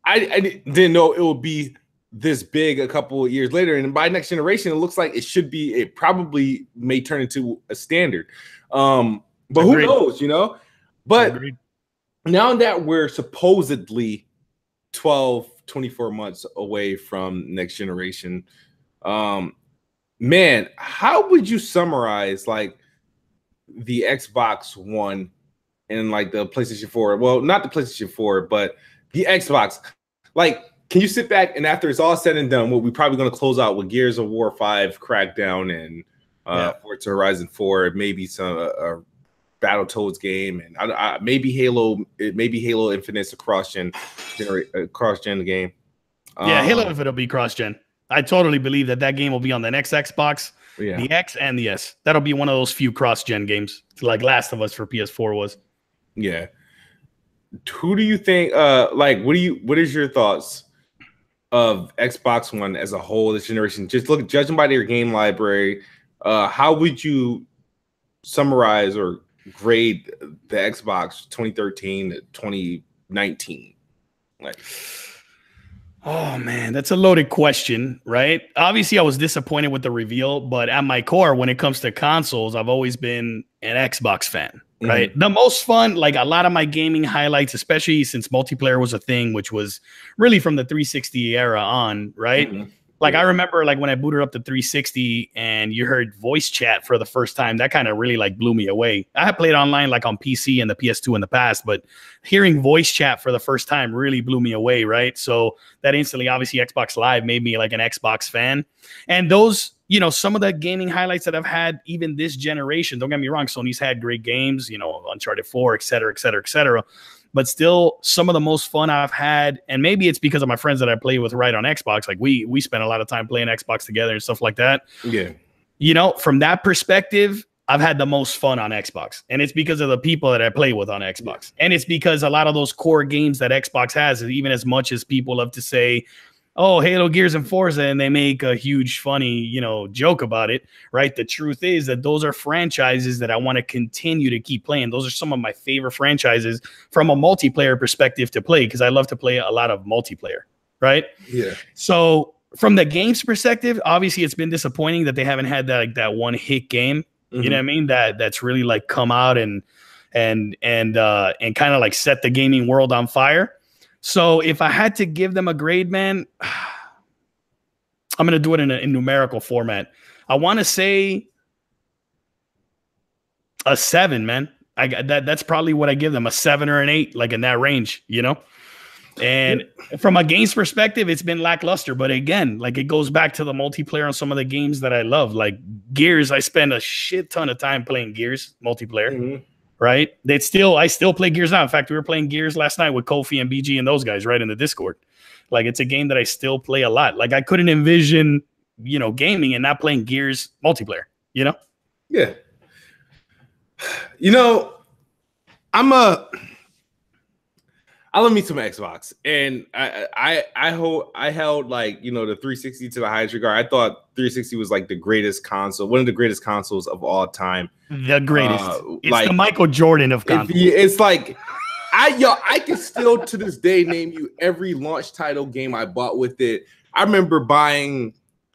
I didn't know it would be this big a couple of years later. And by next generation, it looks like it probably may turn into a standard. But who knows, you know? But now that we're supposedly 12, 24 months away from next generation, man, how would you summarize like the Xbox One and like the PlayStation 4? Well, not the PlayStation 4, but the Xbox. Like, can you sit back and after it's all said and done, we're probably going to close out with Gears of War 5, Crackdown, and Forza Horizon 4, maybe some Battletoads game, and maybe Halo Infinite's a cross-gen game. Halo Infinite will be cross-gen. I totally believe that game will be on the next Xbox, the X and the S. That'll be one of those few cross-gen games, like Last of Us for PS4 was. Yeah. Who do you think? What is your thoughts of Xbox One as a whole this generation? Just judging by their game library, how would you summarize or grade the Xbox 2013 to 2019? Like, oh man, that's a loaded question, right? Obviously, I was disappointed with the reveal, but at my core, when it comes to consoles, I've always been an Xbox fan. right? The most fun, like a lot of my gaming highlights, especially since multiplayer was a thing, which was really from the 360 era on, right? Like I remember like when I booted up the 360 and you heard voice chat for the first time, that kind of really like blew me away. I had played online like on PC and the PS2 in the past, but hearing voice chat for the first time really blew me away, right? So that instantly, obviously Xbox Live made me like an Xbox fan. And those, you know, some of the gaming highlights that I've had even this generation, don't get me wrong, Sony's had great games, you know, Uncharted 4, et cetera, et cetera, et cetera. But still, some of the most fun I've had, and maybe it's because of my friends that I play with right on Xbox. Like we spend a lot of time playing Xbox together and stuff like that. Yeah. You know, from that perspective, I've had the most fun on Xbox. And it's because of the people that I play with on Xbox. And it's because a lot of those core games that Xbox has, even as much as people love to say, oh, Halo, Gears, and Forza, and they make a huge, funny, you know, joke about it, right? The truth is that those are franchises that I want to continue to keep playing. Those are some of my favorite franchises from a multiplayer perspective to play, because I love to play a lot of multiplayer, right? Yeah. So from the game's perspective, obviously it's been disappointing that they haven't had that, like, that one hit game, you know what I mean? That's really like come out and kind of like set the gaming world on fire. So if I had to give them a grade, man, I'm going to do it in numerical format. I want to say a 7, man. That's probably what I give them, a 7 or an 8, like in that range, you know? And from a games perspective, it's been lackluster. But again, like it goes back to the multiplayer on some of the games that I love. Like Gears, I spend a shit ton of time playing Gears multiplayer. Right? I still play Gears now. In fact, we were playing Gears last night with Kofi and BG and those guys right in the Discord. Like it's a game that I still play a lot. Like I couldn't envision, you know, gaming and not playing Gears multiplayer, you know? Yeah. You know, I love me some Xbox, and I held like, you know, the 360 to the highest regard. I thought 360 was like the greatest console, one of the greatest consoles of all time. The greatest. It's like the Michael Jordan of consoles. It's like I can still to this day name you every launch title game I bought with it. I remember putting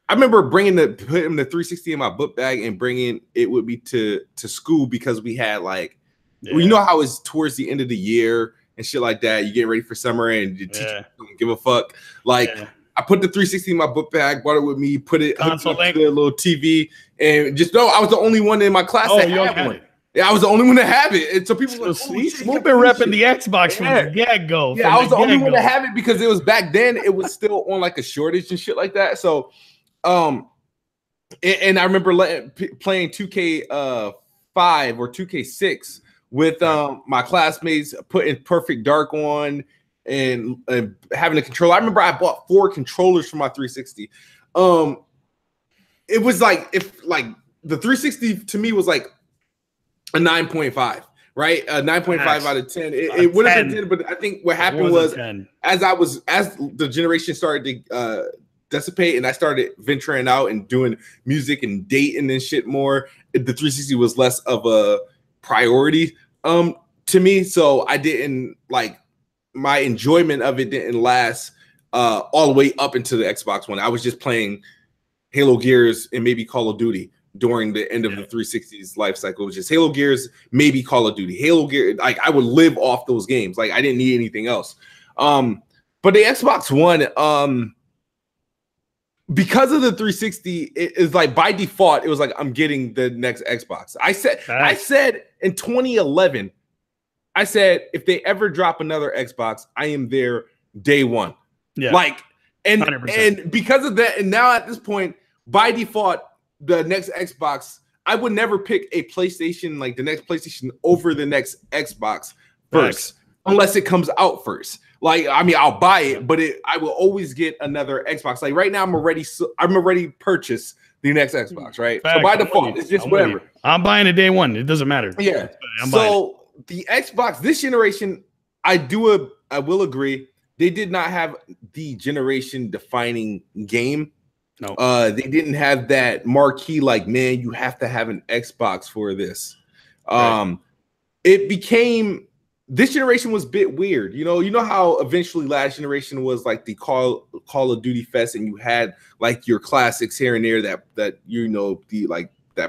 the 360 in my book bag and bringing it with me to school, because we had like, you know how it's towards the end of the year and shit like that. You get ready for summer and your teacher don't give a fuck. Like I put the 360 in my book bag, brought it with me, put it up to the little TV, and just know I was the only one in my class that had one. Yeah, I was the only one to have it. And so people were like, Smooth been repping the Xbox from the get-go. Yeah, I was the only one to have it because it was back then. It was still on like a shortage and shit like that. So, and I remember playing 2K 5 or 2K6 with my classmates, putting Perfect Dark on and having a controller. I remember I bought 4 controllers for my 360. It was like, if like the 360 to me was like a 9.5, right? A 9.5 out of 10. It would have been 10, but I think what happened was as the generation started to dissipate and I started venturing out and doing music and dating and shit more, the 360 was less of a priority to me. So I didn't like, my enjoyment of it didn't last all the way up into the Xbox One. I was just playing Halo, Gears, and maybe Call of Duty during the end of the 360's life cycle. It was just Halo, Gears, maybe Call of Duty. Halo, Gears, like I would live off those games. Like I didn't need anything else. But the Xbox One, because of the 360, it is like by default, it was like I'm getting the next Xbox. I said in 2011, I said if they ever drop another Xbox, I am there day one. Yeah, like and 100%. And because of that, and now at this point, by default, the next Xbox, I would never pick a PlayStation, like the next PlayStation over the next Xbox first, unless it comes out first. Like, I mean, I'll buy it, but I will always get another Xbox. Like right now, I'm already purchased the next Xbox, right? So by default, it's just whatever. I'm buying it day one. It doesn't matter. Yeah. So the Xbox, this generation, I will agree, they did not have the generation defining game. No, they didn't have that marquee, like, man, you have to have an Xbox for this. It became, this generation was a bit weird. You know how eventually last generation was like the Call of Duty Fest, and you had like your classics here and there that that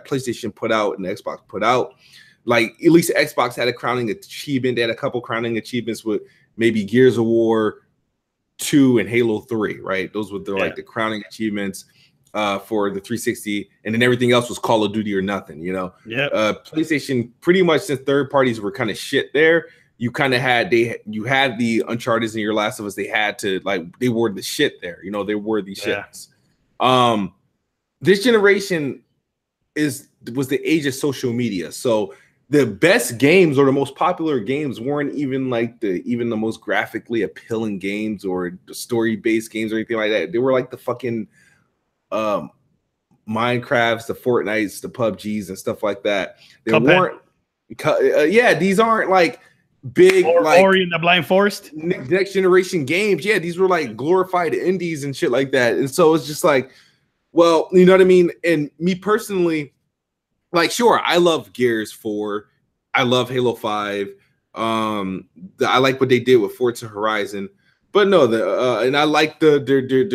PlayStation put out and the Xbox put out. like at least Xbox had a crowning achievement. They had a couple crowning achievements with maybe Gears of War 2 and Halo 3, right? Those were like the crowning achievements for the 360, and then everything else was Call of Duty or nothing, you know. PlayStation, pretty much since third parties were kind of shit there, you kind of had you had the Uncharted and your Last of Us. They had to, like, they were the shit there, you know. They were the shits. This generation was the age of social media, so the best games or the most popular games weren't even like the most graphically appealing games or the story-based games or anything like that. They were like the fucking Minecrafts, the Fortnites, the PUBGs and stuff like that. They weren't these aren't like big like Ori in the Blind Forest next generation games. Yeah, these were like glorified indies and shit like that. And so it's just like, well, you know what I mean? And me personally, like, sure, I love Gears 4. I love Halo 5. I like what they did with Forza Horizon. But no, and I like the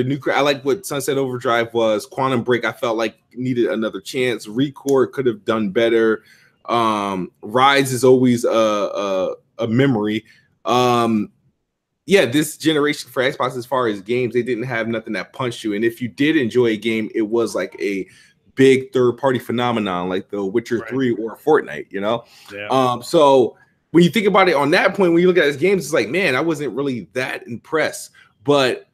new. I like what Sunset Overdrive was. Quantum Break, I felt like needed another chance. Record could have done better. Rise is always a memory. This generation for Xbox, as far as games, they didn't have nothing that punched you. And if you did enjoy a game, it was like a big third-party phenomenon like The Witcher 3 or Fortnite, you know? So when you think about it on that point, when you look at his games, it's like, man, I wasn't really that impressed. But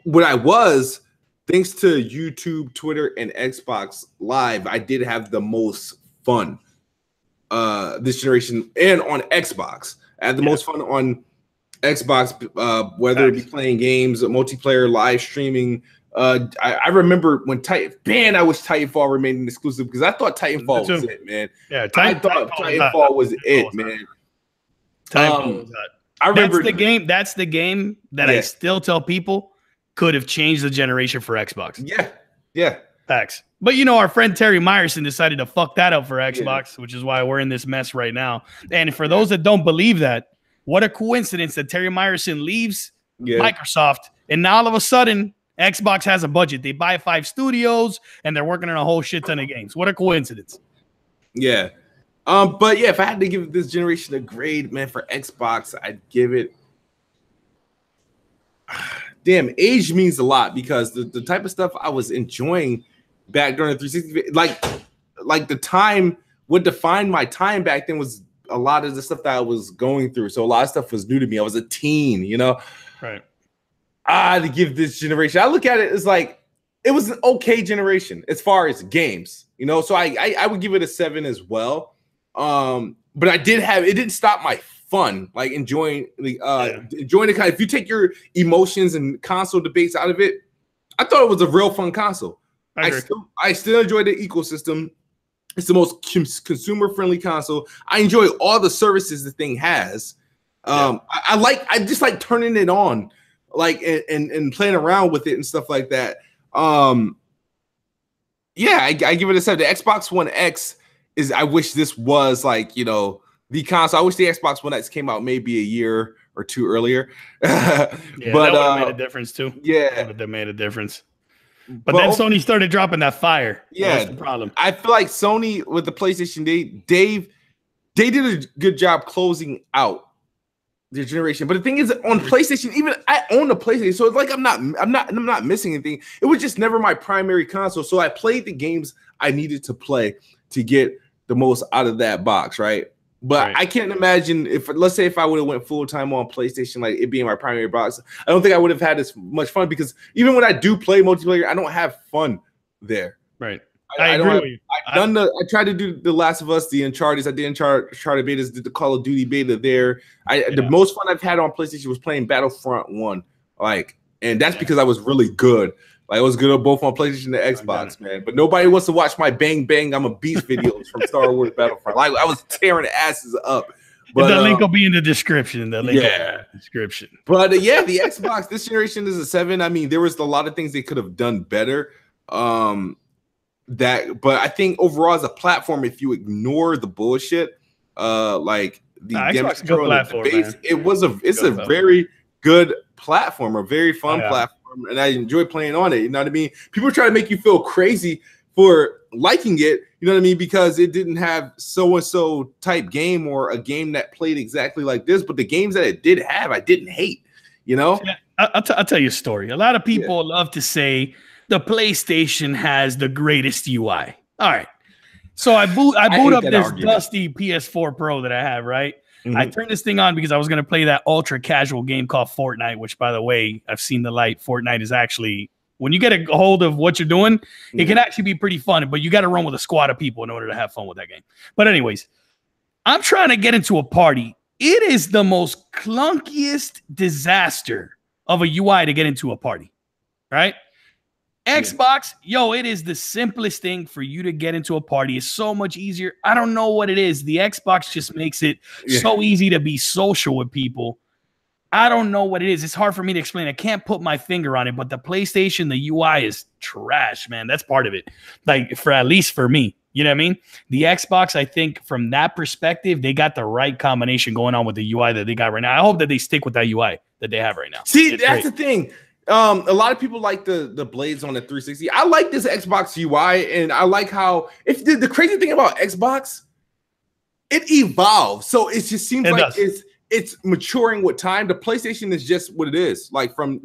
what I was, thanks to YouTube, Twitter, and Xbox Live, I did have the most fun this generation and on Xbox. I had the most fun on Xbox, whether it be playing games, multiplayer, live streaming. I remember when I wish Titanfall remained exclusive because I thought Titanfall was it, man. Yeah, I thought Titanfall was it, man. I remember that's the game that I still tell people could have changed the generation for Xbox. Yeah. Facts. But you know, our friend Terry Myerson decided to fuck that up for Xbox, which is why we're in this mess right now. And for those that don't believe that, what a coincidence that Terry Myerson leaves Microsoft, and now all of a sudden Xbox has a budget. They buy 5 studios and they're working on a whole shit ton of games. What a coincidence. Yeah. But yeah, if I had to give this generation a grade, man, for Xbox, I'd give it. Damn, age means a lot because the type of stuff I was enjoying back during the 360, like the time, what defined my time back then was a lot of the stuff that I was going through. So a lot of stuff was new to me. I was a teen, you know? Right. To give this generation, I look at it as like it was an okay generation as far as games, you know. So I would give it a 7 as well. But it didn't stop my fun, like enjoying the kind. If you take your emotions and console debates out of it, I thought it was a real fun console. I still enjoy the ecosystem. It's the most consumer friendly console. I enjoy all the services the thing has. I just like turning it on, like and playing around with it and stuff like that. I give it a 7. The Xbox One X is, I wish this was like, you know, the console. I wish the Xbox One X came out maybe a year or 2 earlier. But that would have made a difference too. Yeah, that made a difference. But then Sony started dropping that fire. Yeah, that's the problem. I feel like Sony with the PlayStation, they did a good job closing out their generation. But the thing is, on PlayStation, even I own a PlayStation, so it's like I'm not missing anything. It was just never my primary console, so I played the games I needed to play to get the most out of that box, right? But I can't imagine let's say if I would have went full time on PlayStation, like it being my primary box, I don't think I would have had as much fun because even when I do play multiplayer, I don't have fun there. Right. I agree with you. I tried to do The Last of Us, the Uncharted. I did Uncharted betas, did the Call of Duty beta there. The most fun I've had on PlayStation was playing Battlefront 1. And that's because I was really good. Like, I was good both on PlayStation and Xbox, man. But nobody wants to watch my bang bang I'm a beast videos from Star Wars Battlefront. Like, I was tearing asses up. But the link will be in the description. But the Xbox, this generation is a 7. I mean, there was a lot of things they could have done better. But I think overall as a platform, if you ignore the bullshit, like the Xbox good platform, it's a very good platform, a very fun platform, and I enjoy playing on it. You know what I mean? People try to make you feel crazy for liking it, you know what I mean? Because it didn't have so-and-so type game or a game that played exactly like this, but the games that it did have, I didn't hate, you know? Yeah, I'll tell you a story. A lot of people love to say the PlayStation has the greatest UI. All right. So I boot up this dusty PS4 Pro that I have, right? Mm-hmm. I turned this thing on because I was going to play that ultra casual game called Fortnite, which, by the way, I've seen the light. Fortnite is actually, when you get a hold of what you're doing, it can actually be pretty fun, but you got to run with a squad of people in order to have fun with that game. But anyways, I'm trying to get into a party. It is the most clunkiest disaster of a UI to get into a party, right? Xbox, yo, it is the simplest thing for you to get into a party. It's so much easier. I don't know what it is. The Xbox just makes it so easy to be social with people. I don't know what it is. It's hard for me to explain. I can't put my finger on it, but the PlayStation, the UI is trash, man. That's part of it. Like, for at least for me. You know what I mean? The Xbox, I think from that perspective, they got the right combination going on with the UI that they got right now. I hope that they stick with that UI that they have right now. See, that's the thing. A lot of people like the blades on the 360. I like this Xbox UI, and I like how the crazy thing about Xbox, it evolves. So it just seems like it's maturing with time. The PlayStation is just what it is. Like from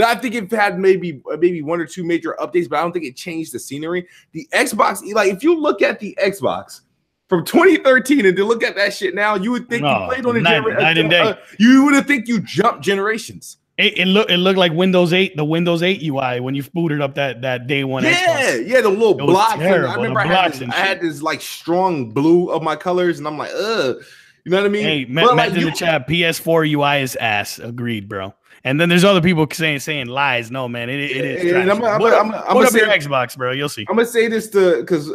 I think it had maybe one or two major updates, but I don't think it changed the scenery. The Xbox, like if you look at the Xbox from 2013 and to look at that shit now, you would think you played on a generation. You would have think you jumped generations. It looked like Windows 8, the Windows 8 UI when you booted up that day one. Xbox. Yeah, the little blocks. I remember I had this like strong blue of my colors, and I'm like, you know what I mean? Hey, Matt in the chat, PS4 UI is ass. Agreed, bro. And then there's other people saying lies. No, man, it is. I'm gonna say your Xbox, bro. You'll see. I'm gonna say this because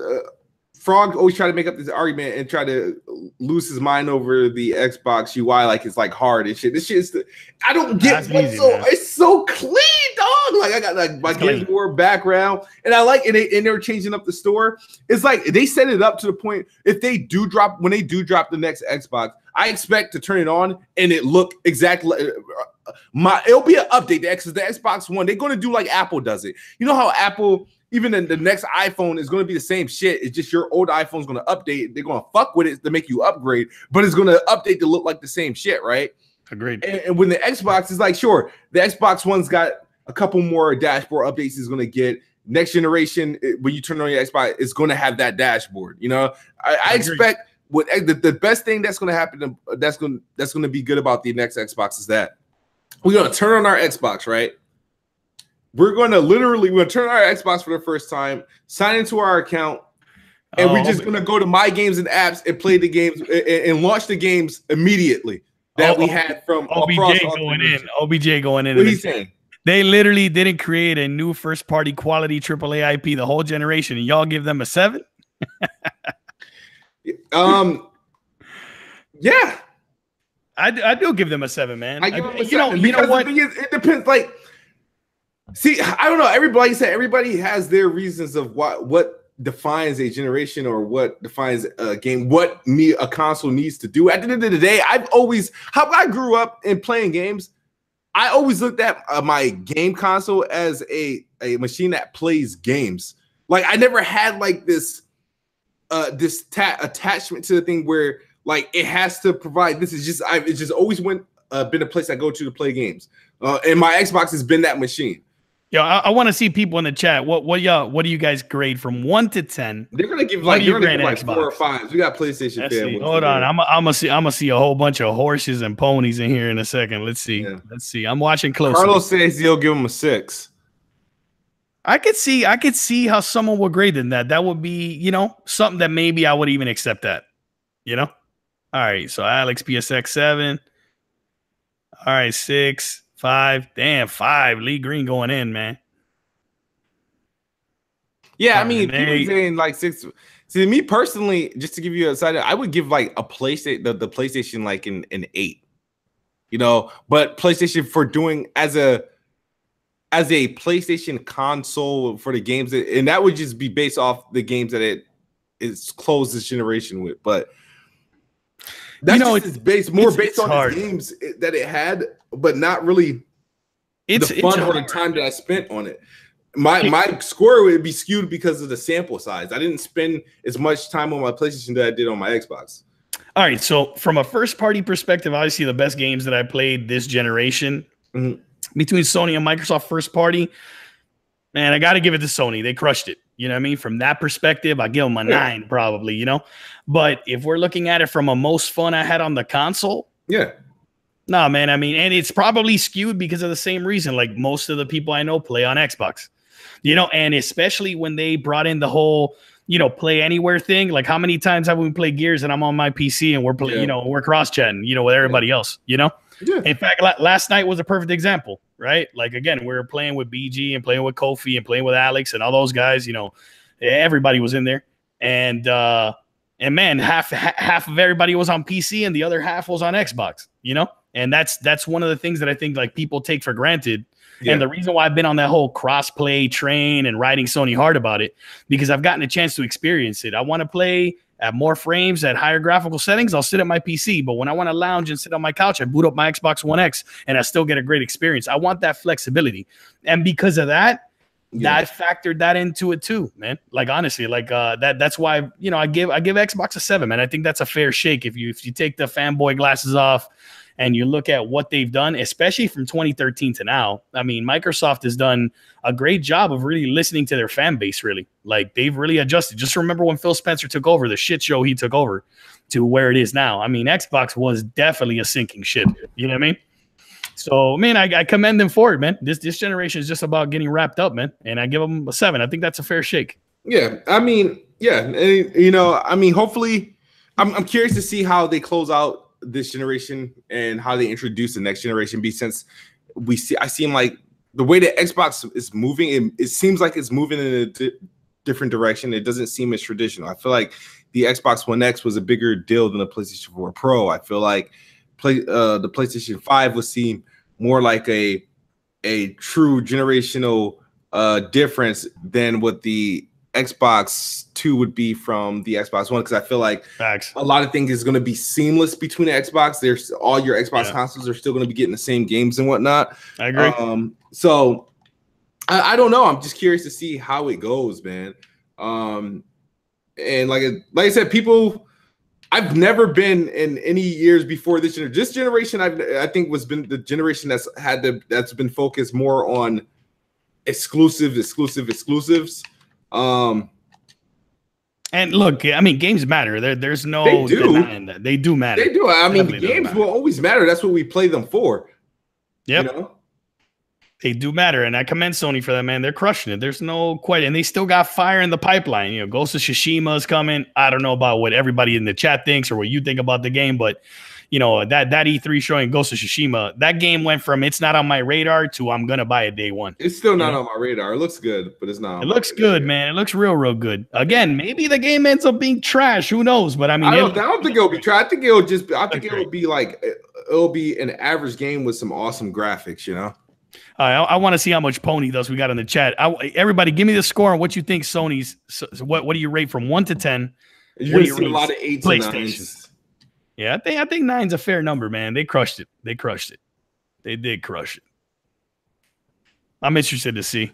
Frog always try to make up this argument and try to lose his mind over the Xbox UI, like it's like hard and shit. This shit is I don't get it's so clean, dog. Like I got like my Gears War background, and I like it. And they're changing up the store. It's like they set it up to the point if they do drop the next Xbox, I expect to turn it on and it look exactly. It'll be an update. The Xbox One, they're gonna do like Apple does it. You know how Apple. Even in the next iPhone is going to be the same shit. It's just your old iPhone's going to update. They're going to fuck with it to make you upgrade, but it's going to update to look like the same shit, right? Agreed. And when the Xbox is like, sure, the Xbox One's got a couple more dashboard updates it's going to get. Next generation, when you turn on your Xbox, it's going to have that dashboard. You know, I expect what the best thing that's going to happen. That's going to be good about the next Xbox is that we're going to turn on our Xbox, right? We're going to turn our Xbox for the first time, sign into our account, and we're just going to go to My Games and Apps and play the games and launch the games immediately that we had from OBJ going in. OBJ going in. What he's saying? They literally didn't create a new first-party quality AAA IP the whole generation, and y'all give them a 7? Yeah. I do give them a 7, man. I give them a 7. You know what? It depends, like, see, I don't know. Everybody has their reasons of what defines a generation or what defines a game, what a console needs to do. At the end of the day, how I grew up in playing games, I always looked at my game console as a machine that plays games. Like I never had like this attachment to the thing where like it has to provide. It's just always been a place I go to play games. And my Xbox has been that machine. Yo, I want to see people in the chat. What do you guys grade from 1 to 10? They're gonna give like 4 or 5. We got PlayStation fans. Hold on, I'm gonna see a whole bunch of horses and ponies in here in a second. Let's see. Yeah. Let's see. I'm watching closely. Carlos says he'll give him a 6. I could see how someone would grade than that. That would be, you know, something that maybe I would even accept that. You know. All right. So Alex PSX 7. All right, 6. 5, damn, 5. Lee Green going in, man. Yeah, I mean, people saying like 6. See, me personally, just to give you a side, I would give like a PlayStation, the PlayStation, like an 8. You know, but PlayStation for doing as a PlayStation console for the games, and that would just be based off the games that it is closed this generation with, but. That's it's based on the games that it had, but not really the fun or the time that I spent on it. my score would be skewed because of the sample size. I didn't spend as much time on my PlayStation that I did on my Xbox. All right, so from a first-party perspective, obviously the best games that I played this generation between Sony and Microsoft first-party, man, I got to give it to Sony. They crushed it. You know what I mean? From that perspective, I give them a 9 probably, you know? But if we're looking at it from a most fun I had on the console, nah, man, I mean, and it's probably skewed because of the same reason. Like most of the people I know play on Xbox, you know, and especially when they brought in the whole, you know, play anywhere thing. Like how many times have we played Gears and I'm on my PC and we're playing, you know, we're cross-chatting, you know, with everybody else, you know? In fact, last night was a perfect example, right? Like, again, we were playing with BG and playing with Kofi and playing with Alex and all those guys, you know, everybody was in there. And man, half of everybody was on PC and the other half was on Xbox, you know? And that's one of the things that I think like people take for granted. And the reason why I've been on that whole cross-play train and riding Sony hard about it, because I've gotten a chance to experience it. I want to play at more frames, at higher graphical settings, I'll sit at my PC. But when I want to lounge and sit on my couch, I boot up my Xbox One X and I still get a great experience. I want that flexibility. And because of that, I factored that into it too, man. Like, honestly, like that's why, you know, I give Xbox a 7, man. I think that's a fair shake. If you take the fanboy glasses off and you look at what they've done, especially from 2013 to now, I mean, Microsoft has done a great job of really listening to their fan base, really. Like, they've really adjusted. Just remember when Phil Spencer took over, the shit show he took over to where it is now. I mean, Xbox was definitely a sinking ship. You know what I mean? So, man, I commend them for it, man. This generation is just about getting wrapped up, man. And I give them a 7. I think that's a fair shake. Yeah, I mean, yeah. You know, I mean, hopefully, I'm curious to see how they close out this generation and how they introduce the next generation. Since I seem like the way that Xbox is moving, it seems like it's moving in a different direction. It doesn't seem as traditional. I feel like the Xbox One X was a bigger deal than the PlayStation 4 Pro. I feel like the PlayStation 5 would seem more like a true generational difference than what the Xbox 2 would be from the Xbox One, because I feel like a lot of things is going to be seamless between the Xbox. There's all your Xbox consoles are still going to be getting the same games and whatnot. I agree. So I don't know. I'm just curious to see how it goes, man. And like I said, I've never been in any years before this generation. This generation, I think, was been the generation that's been focused more on exclusives. And look, I mean, games matter. There's no denying that. They do matter. They do. I mean, games will always matter. That's what we play them for. Yep. You know? They do matter, and I commend Sony for that, man. They're crushing it. There's no question, and they still got fire in the pipeline. You know, Ghost of Tsushima is coming. I don't know about what everybody in the chat thinks or what you think about the game, but you know, that E3 showing Ghost of Tsushima, that game went from it's not on my radar to I'm gonna buy it day one. It's still not on my radar. It looks good, but it's not. It looks good, man. It looks real good. Again, maybe the game ends up being trash. Who knows? But I mean, I don't think it'll be trash. I think it'll be like it'll be an average game with some awesome graphics. You know. I want to see how much Pony does. We got in the chat. Everybody, give me the score on what you think Sony's. What do you rate from 1 to 10? You're gonna see a lot of 8s and 9s. Yeah, I think 9's a fair number, man. They crushed it. They did crush it. I'm interested to see.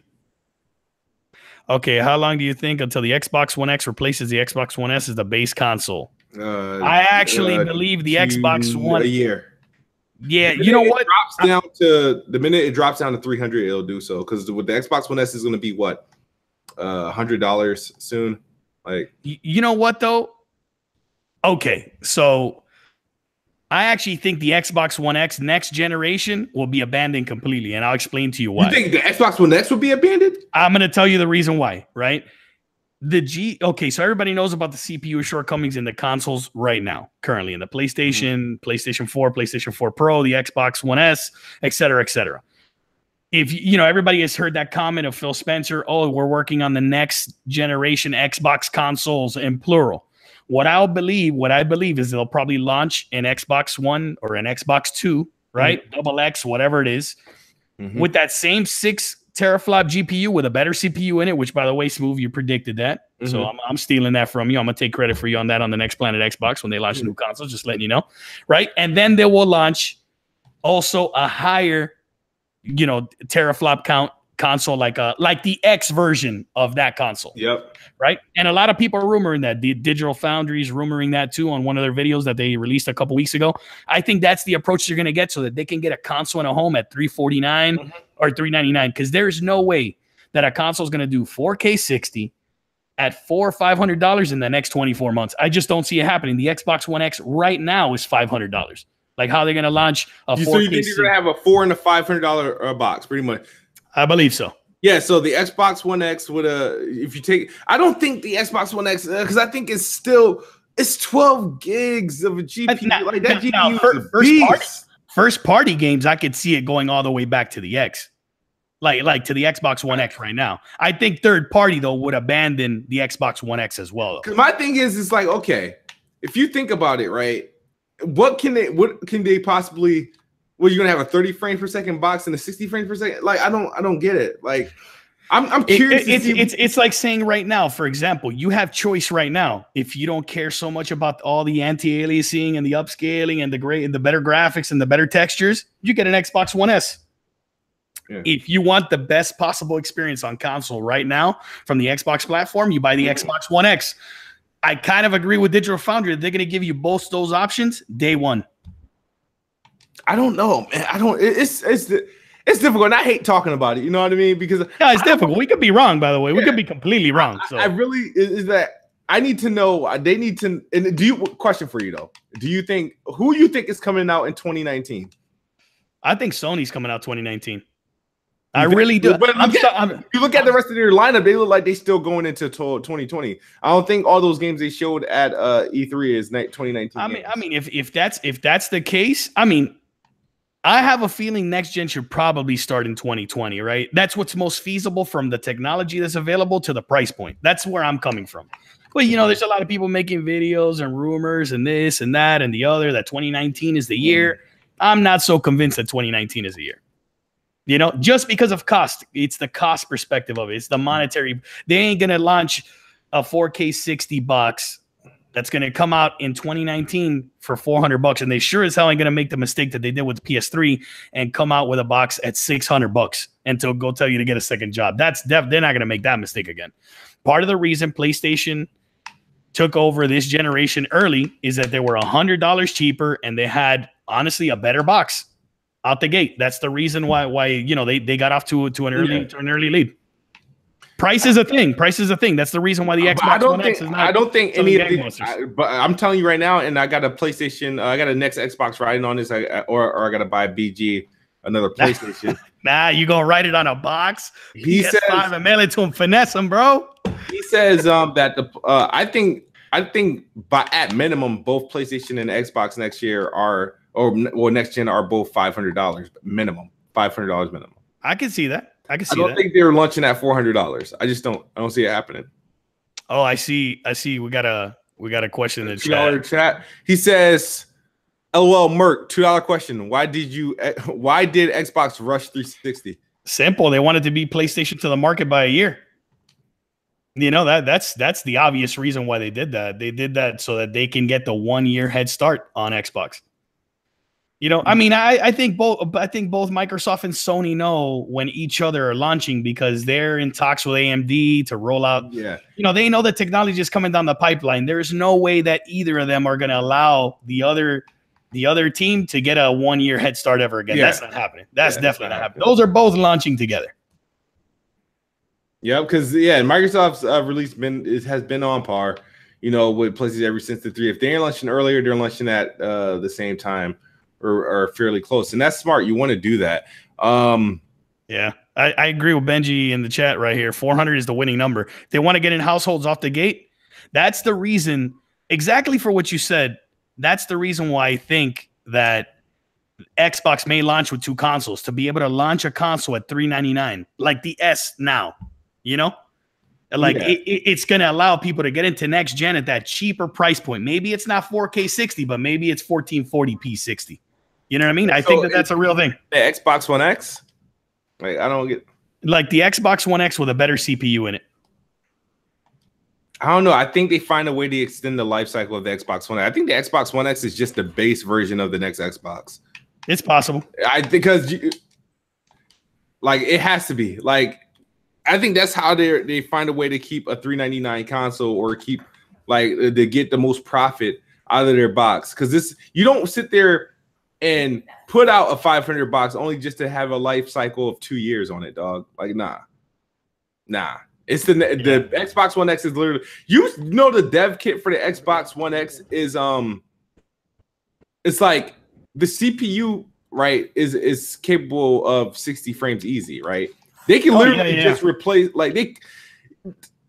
Okay, how long do you think until the Xbox One X replaces the Xbox One S as the base console? I actually believe the Xbox One. A year. Yeah, you know what? The minute it drops down to 300, it'll do so. Because with the Xbox One S is going to be what, $100 soon. Like, you know what though? Okay, so I actually think the Xbox One X next generation will be abandoned completely, and I'll explain to you why. You think the Xbox One X will be abandoned? I'm going to tell you the reason why, right? Okay, so everybody knows about the CPU shortcomings in the consoles right now, currently in the PlayStation, PlayStation 4, PlayStation 4 Pro, the Xbox One S, et cetera, et cetera. If you know, everybody has heard that comment of Phil Spencer, oh, we're working on the next generation Xbox consoles in plural. What I believe is they'll probably launch an Xbox One or an Xbox 2, right? Double X, whatever it is, with that same 6 teraflop GPU with a better CPU in it, which, by the way, Smooth, you predicted that. So I'm stealing that from you. I'm going to take credit for you on that on the next Planet Xbox when they launch a new console, just letting you know, right? And then they will launch also a higher, you know, teraflop count console like the X version of that console. Yep. Right. And a lot of people are rumoring that. The Digital Foundry's rumoring that too on one of their videos that they released a couple weeks ago. I think that's the approach they're going to get so that they can get a console in a home at $349 or $399, because there's no way that a console is going to do 4K 60 at $400 or $500 in the next 24 months. I just don't see it happening. The Xbox One X right now is $500. Like, how are they going to launch a 4K? So you think you're going to have a $400 and a $500 box, pretty much? I believe so. Yeah, so the Xbox One X would if you take, I don't think the Xbox One X, because I think it's 12 gigs of a GPU. Like that GPU is first party games, I could see it going all the way back to the X. Like to the Xbox One X right now. I think third party though would abandon the Xbox One X as well. Because my thing is, it's like, okay, if you think about it, right? What can they possibly? Well, you're gonna have a 30 frames per second box and a 60 frames per second. Like, I don't get it. Like, I'm curious. It's like saying right now, for example, you have choice right now. If you don't care so much about all the anti-aliasing and the upscaling and the better graphics and the better textures, you get an Xbox One S. Yeah. If you want the best possible experience on console right now from the Xbox platform, you buy the Xbox One X. I kind of agree with Digital Foundry. They're going to give you both those options day one. I don't know, man. It's difficult, and I hate talking about it. You know what I mean? Because it's difficult. We could be wrong, by the way. We could be completely wrong. So I really is that I need to know. They need to. And question for you though? Who you think is coming out in 2019? I think Sony's coming out 2019. I really do. But you look at the rest of their lineup; they look like they still going into 2020. I don't think all those games they showed at E3 is 2019. I mean, if that's the case, I mean, I have a feeling next gen should probably start in 2020, right? That's what's most feasible from the technology that's available to the price point. That's where I'm coming from. But, there's a lot of people making videos and rumors and this and that and the other that 2019 is the year. I'm not so convinced that 2019 is the year. Just because of cost. It's the cost perspective of it. It's the monetary. They ain't going to launch a 4K 60 box that's going to come out in 2019 for $400, and they sure as hell ain't going to make the mistake that they did with PS3 and come out with a box at $600 and to go tell you to get a second job. They're not going to make that mistake again. Part of the reason PlayStation took over this generation early is that they were $100 cheaper and they had honestly a better box out the gate. That's the reason why they got off to an early lead. Price is a thing. That's the reason why the Xbox One X is not. I don't think any of these. But I'm telling you right now, and I got a PlayStation. I got a next Xbox riding on this, or I got to buy BG another PlayStation. Nah, you gonna write it on a box? He says, and mail it to him, finesse him, bro. He says that I think by at minimum both PlayStation and Xbox next year are next gen are both $500 minimum. $500 minimum. I can see that. I don't think they're launching at $400. I don't see it happening. Oh, I see. We got a question in the chat. He says, LOL Merc, $2 question. Why did Xbox rush 360? Simple. They wanted to beat PlayStation to the market by a year. That's the obvious reason why they did that. They did that so that they can get the 1 year head start on Xbox. I think both Microsoft and Sony know when each other are launching because they're in talks with AMD to roll out. Yeah. They know the technology is coming down the pipeline. There's no way that either of them are going to allow the other team to get a 1 year head start ever again. Yeah. That's not happening. That's definitely not happening. Those are both launching together. Yeah, because Microsoft's release has been on par, with PlayStation ever since the 3. If they're launching earlier, they're launching at the same time. Or fairly close, and that's smart. You want to do that. Yeah, I agree with Benji in the chat right here. 400 is the winning number. They want to get in households off the gate. That's the reason, exactly for what you said. That's the reason why I think that Xbox may launch with 2 consoles, to be able to launch a console at $399, like the S now. It's going to allow people to get into next gen at that cheaper price point. Maybe it's not 4K 60, but maybe it's 1440p 60. You know what I mean? I think that's a real thing. The Xbox One X? Like, I don't get... Like the Xbox One X with a better CPU in it. I don't know. I think they find a way to extend the life cycle of the Xbox One X. I think the Xbox One X is just the base version of the next Xbox. It's possible. Because it has to be. Like, I think that's how they find a way to keep a $399 console or keep like to get the most profit out of their box. Because you don't sit there and put out a $500 box only just to have a life cycle of 2 years on it, dog. Like, nah. It's the Xbox One X is literally, the dev kit for the Xbox One X is it's like the CPU, right, is capable of 60 frames easy, right? They can literally just replace, like,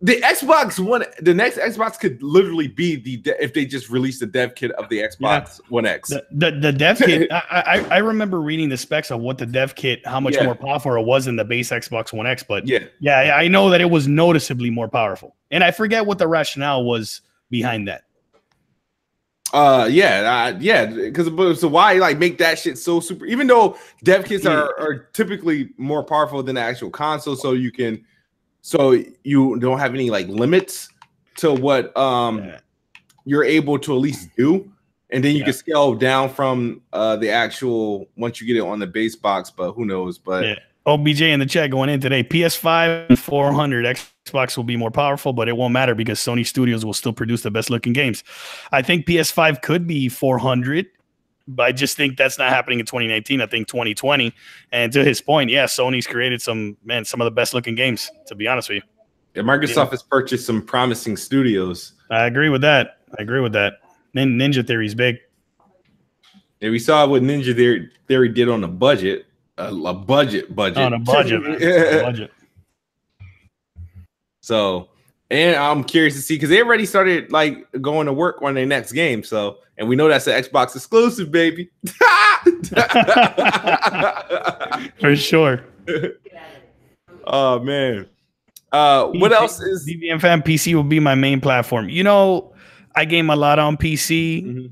the Xbox One, the next Xbox could literally be if they just released the dev kit of the Xbox One X. The dev kit, I remember reading the specs of what the dev kit, how much more powerful it was than the base Xbox One X, but I know that it was noticeably more powerful. And I forget what the rationale was behind that. Because so why like make that shit so super? Even though dev kits are typically more powerful than the actual console, so you don't have any like limits to what you're able to at least do, and then you can scale down from the actual once you get it on the base box. But who knows? But OBJ in the chat going in today. PS5 and 400 Xbox will be more powerful, but it won't matter because Sony Studios will still produce the best looking games. I think PS5 could be 400, but I just think that's not happening in 2019. I think 2020. And to his point, Sony's created some of the best looking games, to be honest with you. Yeah, Microsoft has purchased some promising studios. I agree with that. Ninja Theory's big. Yeah, we saw what Ninja Theory did on a budget. A budget. On a budget, man. A budget. So, and I'm curious to see because they already started like going to work on their next game. So, and we know that's an Xbox exclusive, baby. For sure. Oh man. What else is DBM fan? PC will be my main platform. I game a lot on PC. Mm-hmm.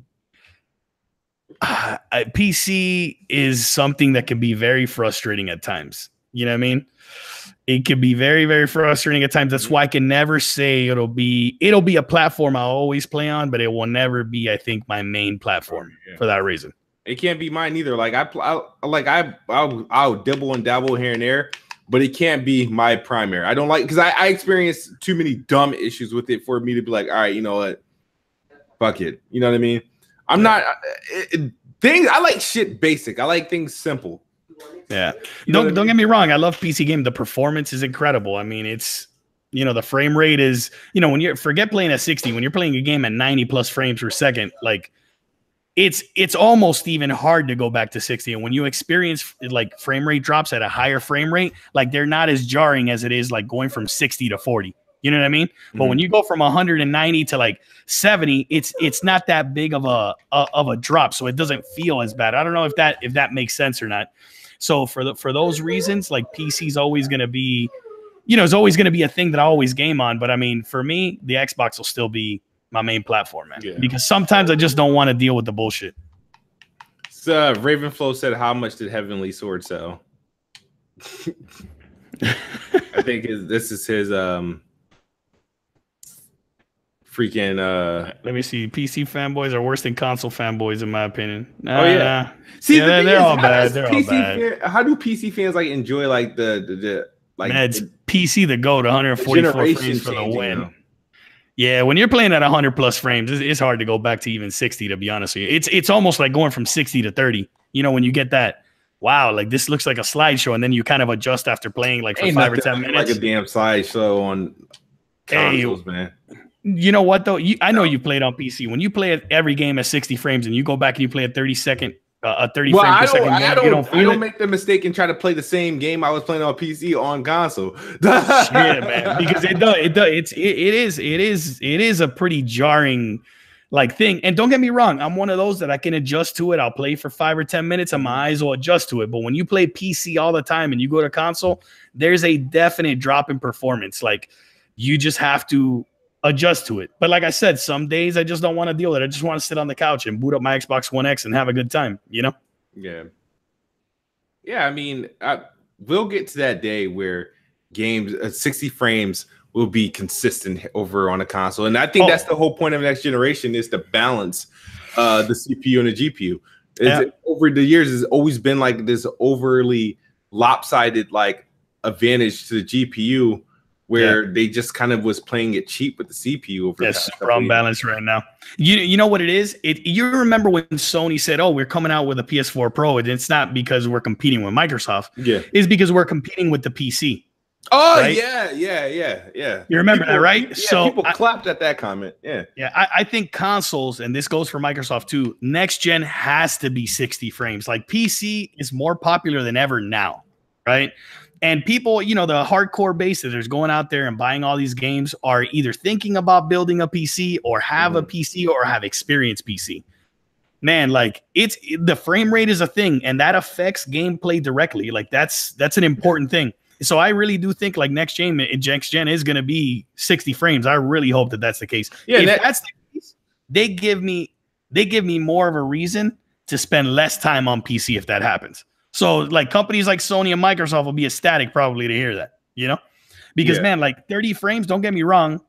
PC is something that can be very frustrating at times. You know what I mean? It can be very, very frustrating at times. That's why I can never say it'll be a platform I'll always play on, but it will never be, I think, my main platform for that reason. It can't be mine either. Like I'll dibble and dabble here and there, but it can't be my primary. I don't like because I experience too many dumb issues with it for me to be like, all right, you know what? Fuck it. You know what I mean? I'm not things. I like shit basic. I like things simple. Yeah. Don't get me wrong. I love PC game. The performance is incredible. I mean, it's the frame rate is when you forget playing at 60, when you're playing a game at 90 plus frames per second, like it's almost even hard to go back to 60. And when you experience like frame rate drops at a higher frame rate, like they're not as jarring as it is like going from 60 to 40. You know what I mean? Mm-hmm. But when you go from 190 to like 70, it's not that big of a drop, so it doesn't feel as bad. I don't know if that makes sense or not. So for those reasons, like PC is always going to be, it's always going to be a thing that I always game on. But I mean, for me, the Xbox will still be my main platform, man. Yeah. Because sometimes I just don't want to deal with the bullshit. So Ravenflow said, "How much did Heavenly Sword sell?" I think this is his freaking let me see. PC fanboys are worse than console fanboys in my opinion. See, they're all bad. They're all bad. How do PC fans like enjoy like the like man, it's PC the GOAT, 144 frames for the win. Yeah, when you're playing at 100 plus frames, it's hard to go back to even 60, to be honest with you. It's almost like going from 60 to 30. When you get that, wow, like this looks like a slideshow, and then you kind of adjust after playing like for 5 or 10 minutes. Like a damn slideshow on consoles, man. You know what though? I know you played on PC. When you play every game at 60 frames and you go back and you play a 30 frame per second game, I don't make the mistake and try to play the same game I was playing on PC on console. Yeah, man, because it is a pretty jarring like thing. And don't get me wrong, I'm one of those that I can adjust to it. I'll play for 5 or 10 minutes and my eyes will adjust to it. But when you play PC all the time and you go to console, there's a definite drop in performance. Like you just have to adjust to it. But like I said, some days I just don't want to deal with it. I just want to sit on the couch and boot up my Xbox One X and have a good time, Yeah. I mean, we'll get to that day where games at 60 frames will be consistent over on a console. And I think that's the whole point of the next generation is to balance the CPU and the GPU. Over the years, it's always been like this overly lopsided, like advantage to the GPU where they just kind of was playing it cheap with the CPU. Over Yes, wrong balance right now. You know what it is? You remember when Sony said, "Oh, we're coming out with a PS4 Pro," and it's not because we're competing with Microsoft. Yeah, it's because we're competing with the PC. Oh, right? Yeah. You remember that, right? Yeah, so people clapped at that comment. Yeah. I think consoles, and this goes for Microsoft too, next gen has to be 60 frames. Like PC is more popular than ever now, right? And people, the hardcore base that is going out there and buying all these games are either thinking about building a PC or have a PC or have experienced PC. Man, like the frame rate is a thing, and that affects gameplay directly. Like that's an important thing. So I really do think like next gen is going to be 60 frames. I really hope that that's the case. Yeah, if that's the case, they give me more of a reason to spend less time on PC if that happens. So like companies like Sony and Microsoft will be ecstatic probably to hear that, because man, like 30 frames, don't get me wrong.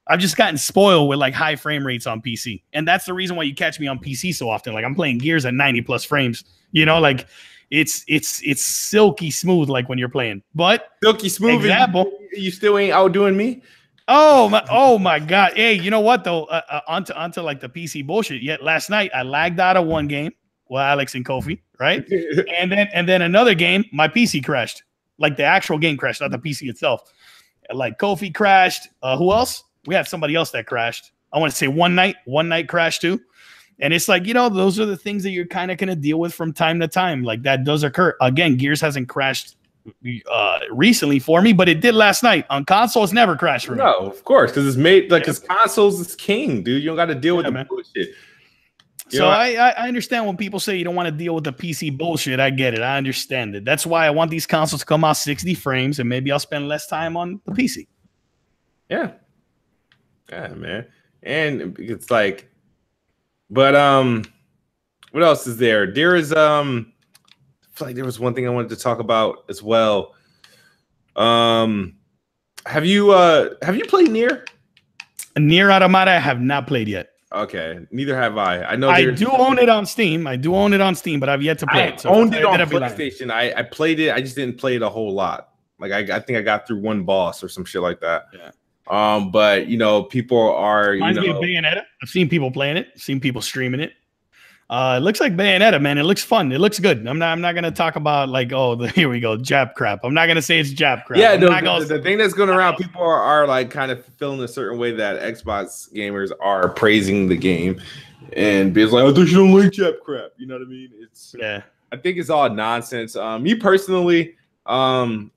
I've just gotten spoiled with like high frame rates on PC. And that's the reason why you catch me on PC so often. Like I'm playing Gears at 90 plus frames, like it's silky smooth like when you're playing. But silky smooth example, you still ain't outdoing me. Oh my God. Hey, you know what though? Onto like the PC bullshit. Yet last night I lagged out of one game with Alex and Kofi, right? and then another game, my PC crashed. Like the actual game crashed, not the PC itself. Like Kofi crashed. Who else? We have somebody else that crashed. I want to say one night crashed too. And it's like, those are the things that you're kind of going to deal with from time to time. Like that does occur. Again, Gears hasn't crashed recently for me, but it did last night. On consoles, never crashed for me. No, of course, because it's made like his consoles is king, dude. You don't got to deal with the bullshit. I understand when people say you don't want to deal with the PC bullshit. I get it. I understand it. That's why I want these consoles to come out 60 frames, and maybe I'll spend less time on the PC. Yeah. Yeah, man. And it's like, but what else is there? There is I feel like there was one thing I wanted to talk about as well. Have you played Nier? Nier Automata I have not played yet. Okay, neither have I. I know I do own it on Steam. But I've yet to play it. So owned it on PlayStation. I played it. I just didn't play it a whole lot. Like I think I got through one boss or some shit like that. Yeah. But people are reminds me of Bayonetta. I've seen people playing it, seen people streaming it. It looks like Bayonetta, man. It looks fun. It looks good. I'm not gonna talk about like, here we go, jab crap. I'm not gonna say it's jab crap. Yeah, the thing that's going around, people are like kind of feeling a certain way that Xbox gamers are praising the game and being like, "Oh, you don't like jab crap." You know what I mean? I think it's all nonsense. Me personally, I'm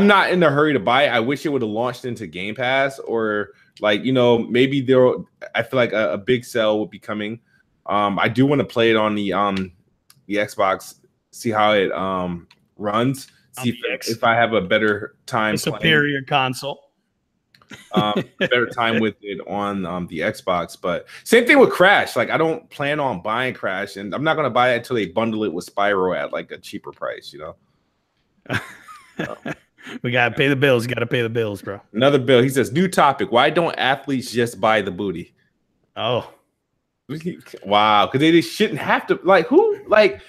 not in a hurry to buy it. I wish it would have launched into Game Pass or like, maybe I feel like a big sale will be coming. I do want to play it on the Xbox, see how it runs, see if I have a better time. Superior console. Better time with it on the Xbox. But same thing with Crash. Like I don't plan on buying Crash, and I'm not going to buy it until they bundle it with Spyro at like a cheaper price, We gotta pay the bills. You gotta pay the bills, bro. Another bill. He says, new topic. Why don't athletes just buy the booty? Oh. Wow, because they shouldn't have to. Like who? Like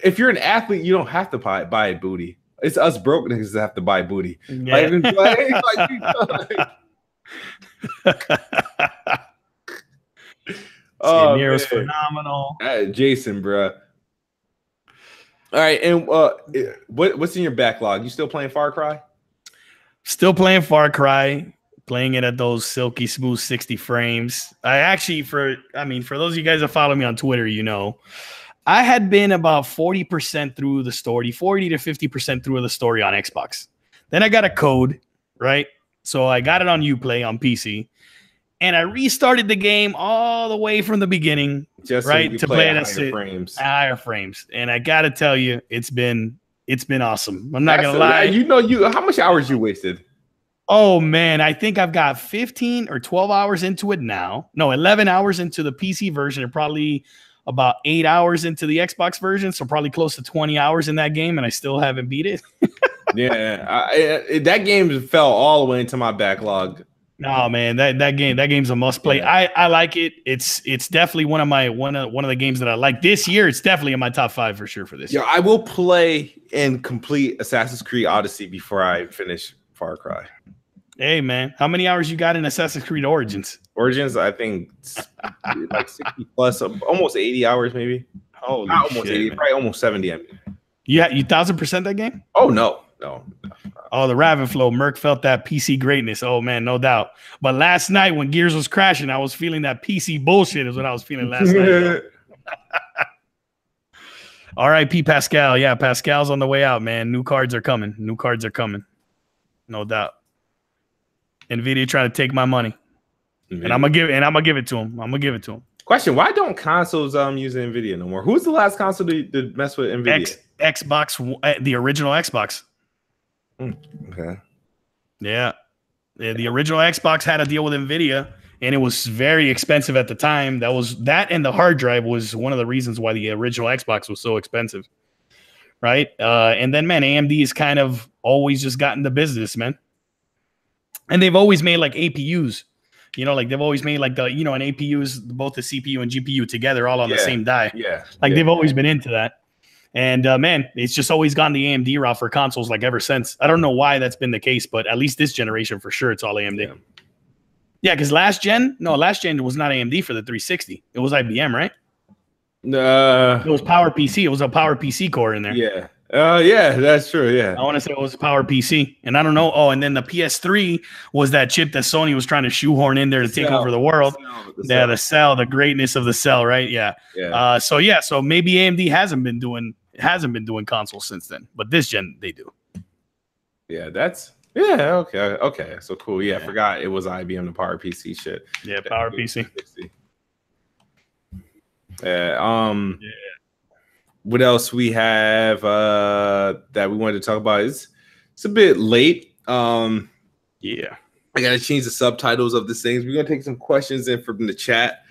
if you're an athlete, you don't have to buy a booty. It's us broke niggas that have to buy booty. Yeah. Nier was phenomenal. Jason, bro. All right, and what's in your backlog? You still playing Far Cry? Still playing Far Cry. Playing it at those silky smooth 60 frames. I actually, for those of you guys that follow me on Twitter, I had been about 40% through the story, 40 to 50% through the story on Xbox. Then I got a code, right? So I got it on Uplay on PC, and I restarted the game all the way from the beginning, just right, so to play it at higher frames. And I got to tell you, it's been awesome. I'm not gonna lie. How much hours you wasted? Oh, man, I think I've got 15 or 12 hours into it now. No, 11 hours into the PC version and probably about 8 hours into the Xbox version. So probably close to 20 hours in that game, and I still haven't beat it. Yeah, that game fell all the way into my backlog. No, man, that game's a must play. Yeah. I like it. It's definitely one of the games that I like this year. It's definitely in my top 5 for sure for this year. I will play and complete Assassin's Creed Odyssey before I finish Far Cry. Hey, man, how many hours you got in Assassin's Creed Origins? Origins, I think like 60 plus, almost 80 hours maybe. Holy Not almost shit, 80, man. probably almost 70. I mean. Yeah, you 1000% that game? Oh no. Oh, the Ravenflow. Merc felt that PC greatness. Oh man, no doubt. But last night when Gears was crashing, I was feeling that PC bullshit is what I was feeling last night. R.I.P. Pascal. Yeah, Pascal's on the way out, man. New cards are coming. No doubt. Nvidia trying to take my money. And I'm gonna give it to him. Question: why don't consoles use Nvidia no more? Who's the last console to mess with Nvidia? Xbox, the original Xbox. Okay. Yeah, the original Xbox had a deal with Nvidia, and it was very expensive at the time. That and the hard drive was one of the reasons why the original Xbox was so expensive, right? And then, man, AMD has kind of always just gotten the business, man. And they've always made like APUs, like they've always made like an APU is both the CPU and GPU together, all on the same die. Yeah, they've always been into that. And man, it's just always gone the AMD route for consoles like ever since. I don't know why that's been the case, but at least this generation for sure, it's all AMD. Yeah, because last gen was not AMD for the 360. It was IBM, right? It was PowerPC. It was a PowerPC core in there. Yeah. Yeah, that's true. Yeah. I want to say it was PowerPC. And I don't know. Oh, and then the PS3 was that chip that Sony was trying to shoehorn in there to take over the world. The cell, the greatness of the cell, right? Yeah. So maybe AMD hasn't been doing consoles since then, but this gen they do. Yeah, okay. So cool. Yeah, I forgot it was IBM, the PowerPC shit. Yeah, PowerPC. Yeah. What else we have that we wanted to talk about? It's a bit late. I gotta change the subtitles of these things. We're gonna take some questions in from the chat.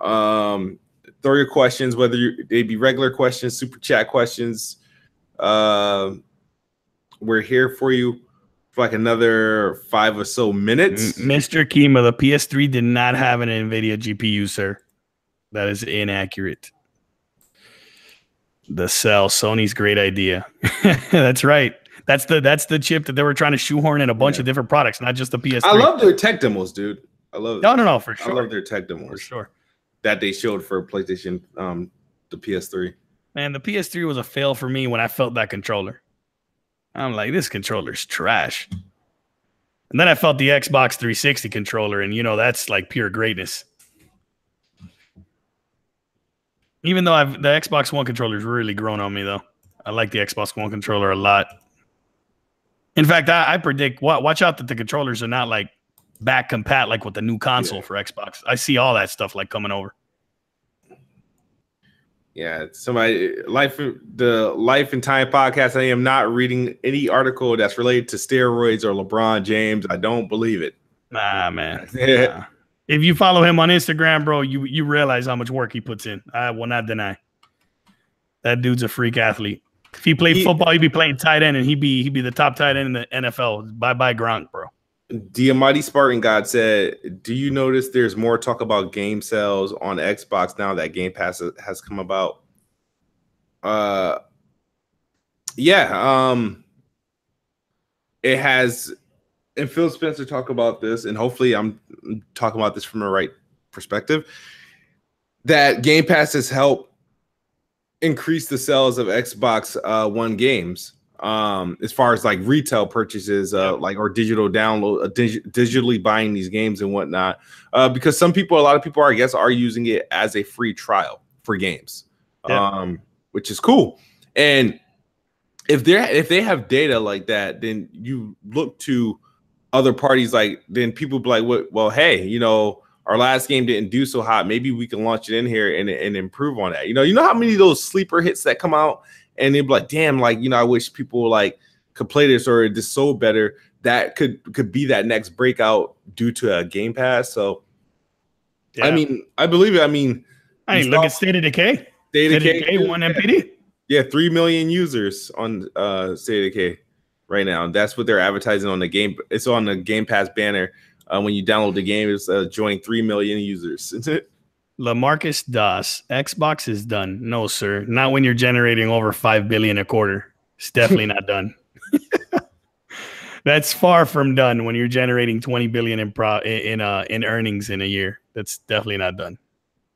Throw your questions, whether they be regular questions, super chat questions. We're here for you for like another 5 or so minutes. Mr. Kima, the PS3 did not have an NVIDIA GPU, sir. That is inaccurate. The cell, Sony's great idea. That's right. That's the chip that they were trying to shoehorn in a bunch of different products, not just the PS3. I love their tech demos, dude. I love it. No, for sure. I love their tech demos for sure that they showed for PlayStation, the PS3. Man, the PS3 was a fail for me when I felt that controller. I'm like, this controller's trash. And then I felt the Xbox 360 controller, and that's like pure greatness. Even though the Xbox One controller's really grown on me, though. I like the Xbox One controller a lot. In fact, I predict, watch out that the controllers are not like back compat like with the new console for Xbox. I see all that stuff like coming over. Yeah, the Life and Time podcast. I am not reading any article that's related to steroids or LeBron James. I don't believe it. Nah, man. Nah. If you follow him on Instagram, bro, you realize how much work he puts in. I will not deny. That dude's a freak athlete. If he played football, he'd be playing tight end, and he'd be the top tight end in the NFL. Bye Gronk, bro. The Mighty Spartan God said, "Do you notice there's more talk about game sales on Xbox now that Game Pass has come about?" It has. And Phil Spencer talked about this, and hopefully I'm talking about this from the right perspective, that Game Pass has helped increase the sales of Xbox One games as far as like retail purchases, or digital download, digitally buying these games and whatnot. Because a lot of people, I guess, are using it as a free trial for games, which is cool. And if they have data like that, then you look to other parties, then people be like, well, hey, our last game didn't do so hot. Maybe we can launch it in here and improve on that. You know how many of those sleeper hits that come out and they'd be like, damn, I wish people could play this, or this sold better. That could be that next breakout due to a Game Pass. So, I mean, I believe it. I mean, look at State of Decay. State of Decay, 1 MPD. Yeah, 3 million users on State of Decay right now. That's what they're advertising on the game. It's on the Game Pass banner. when you download the game, it's joining 3 million users. LaMarcus Das, Xbox is done. No, sir. Not when you're generating over 5 billion a quarter. It's definitely not done. That's far from done when you're generating 20 billion in earnings in a year. That's definitely not done.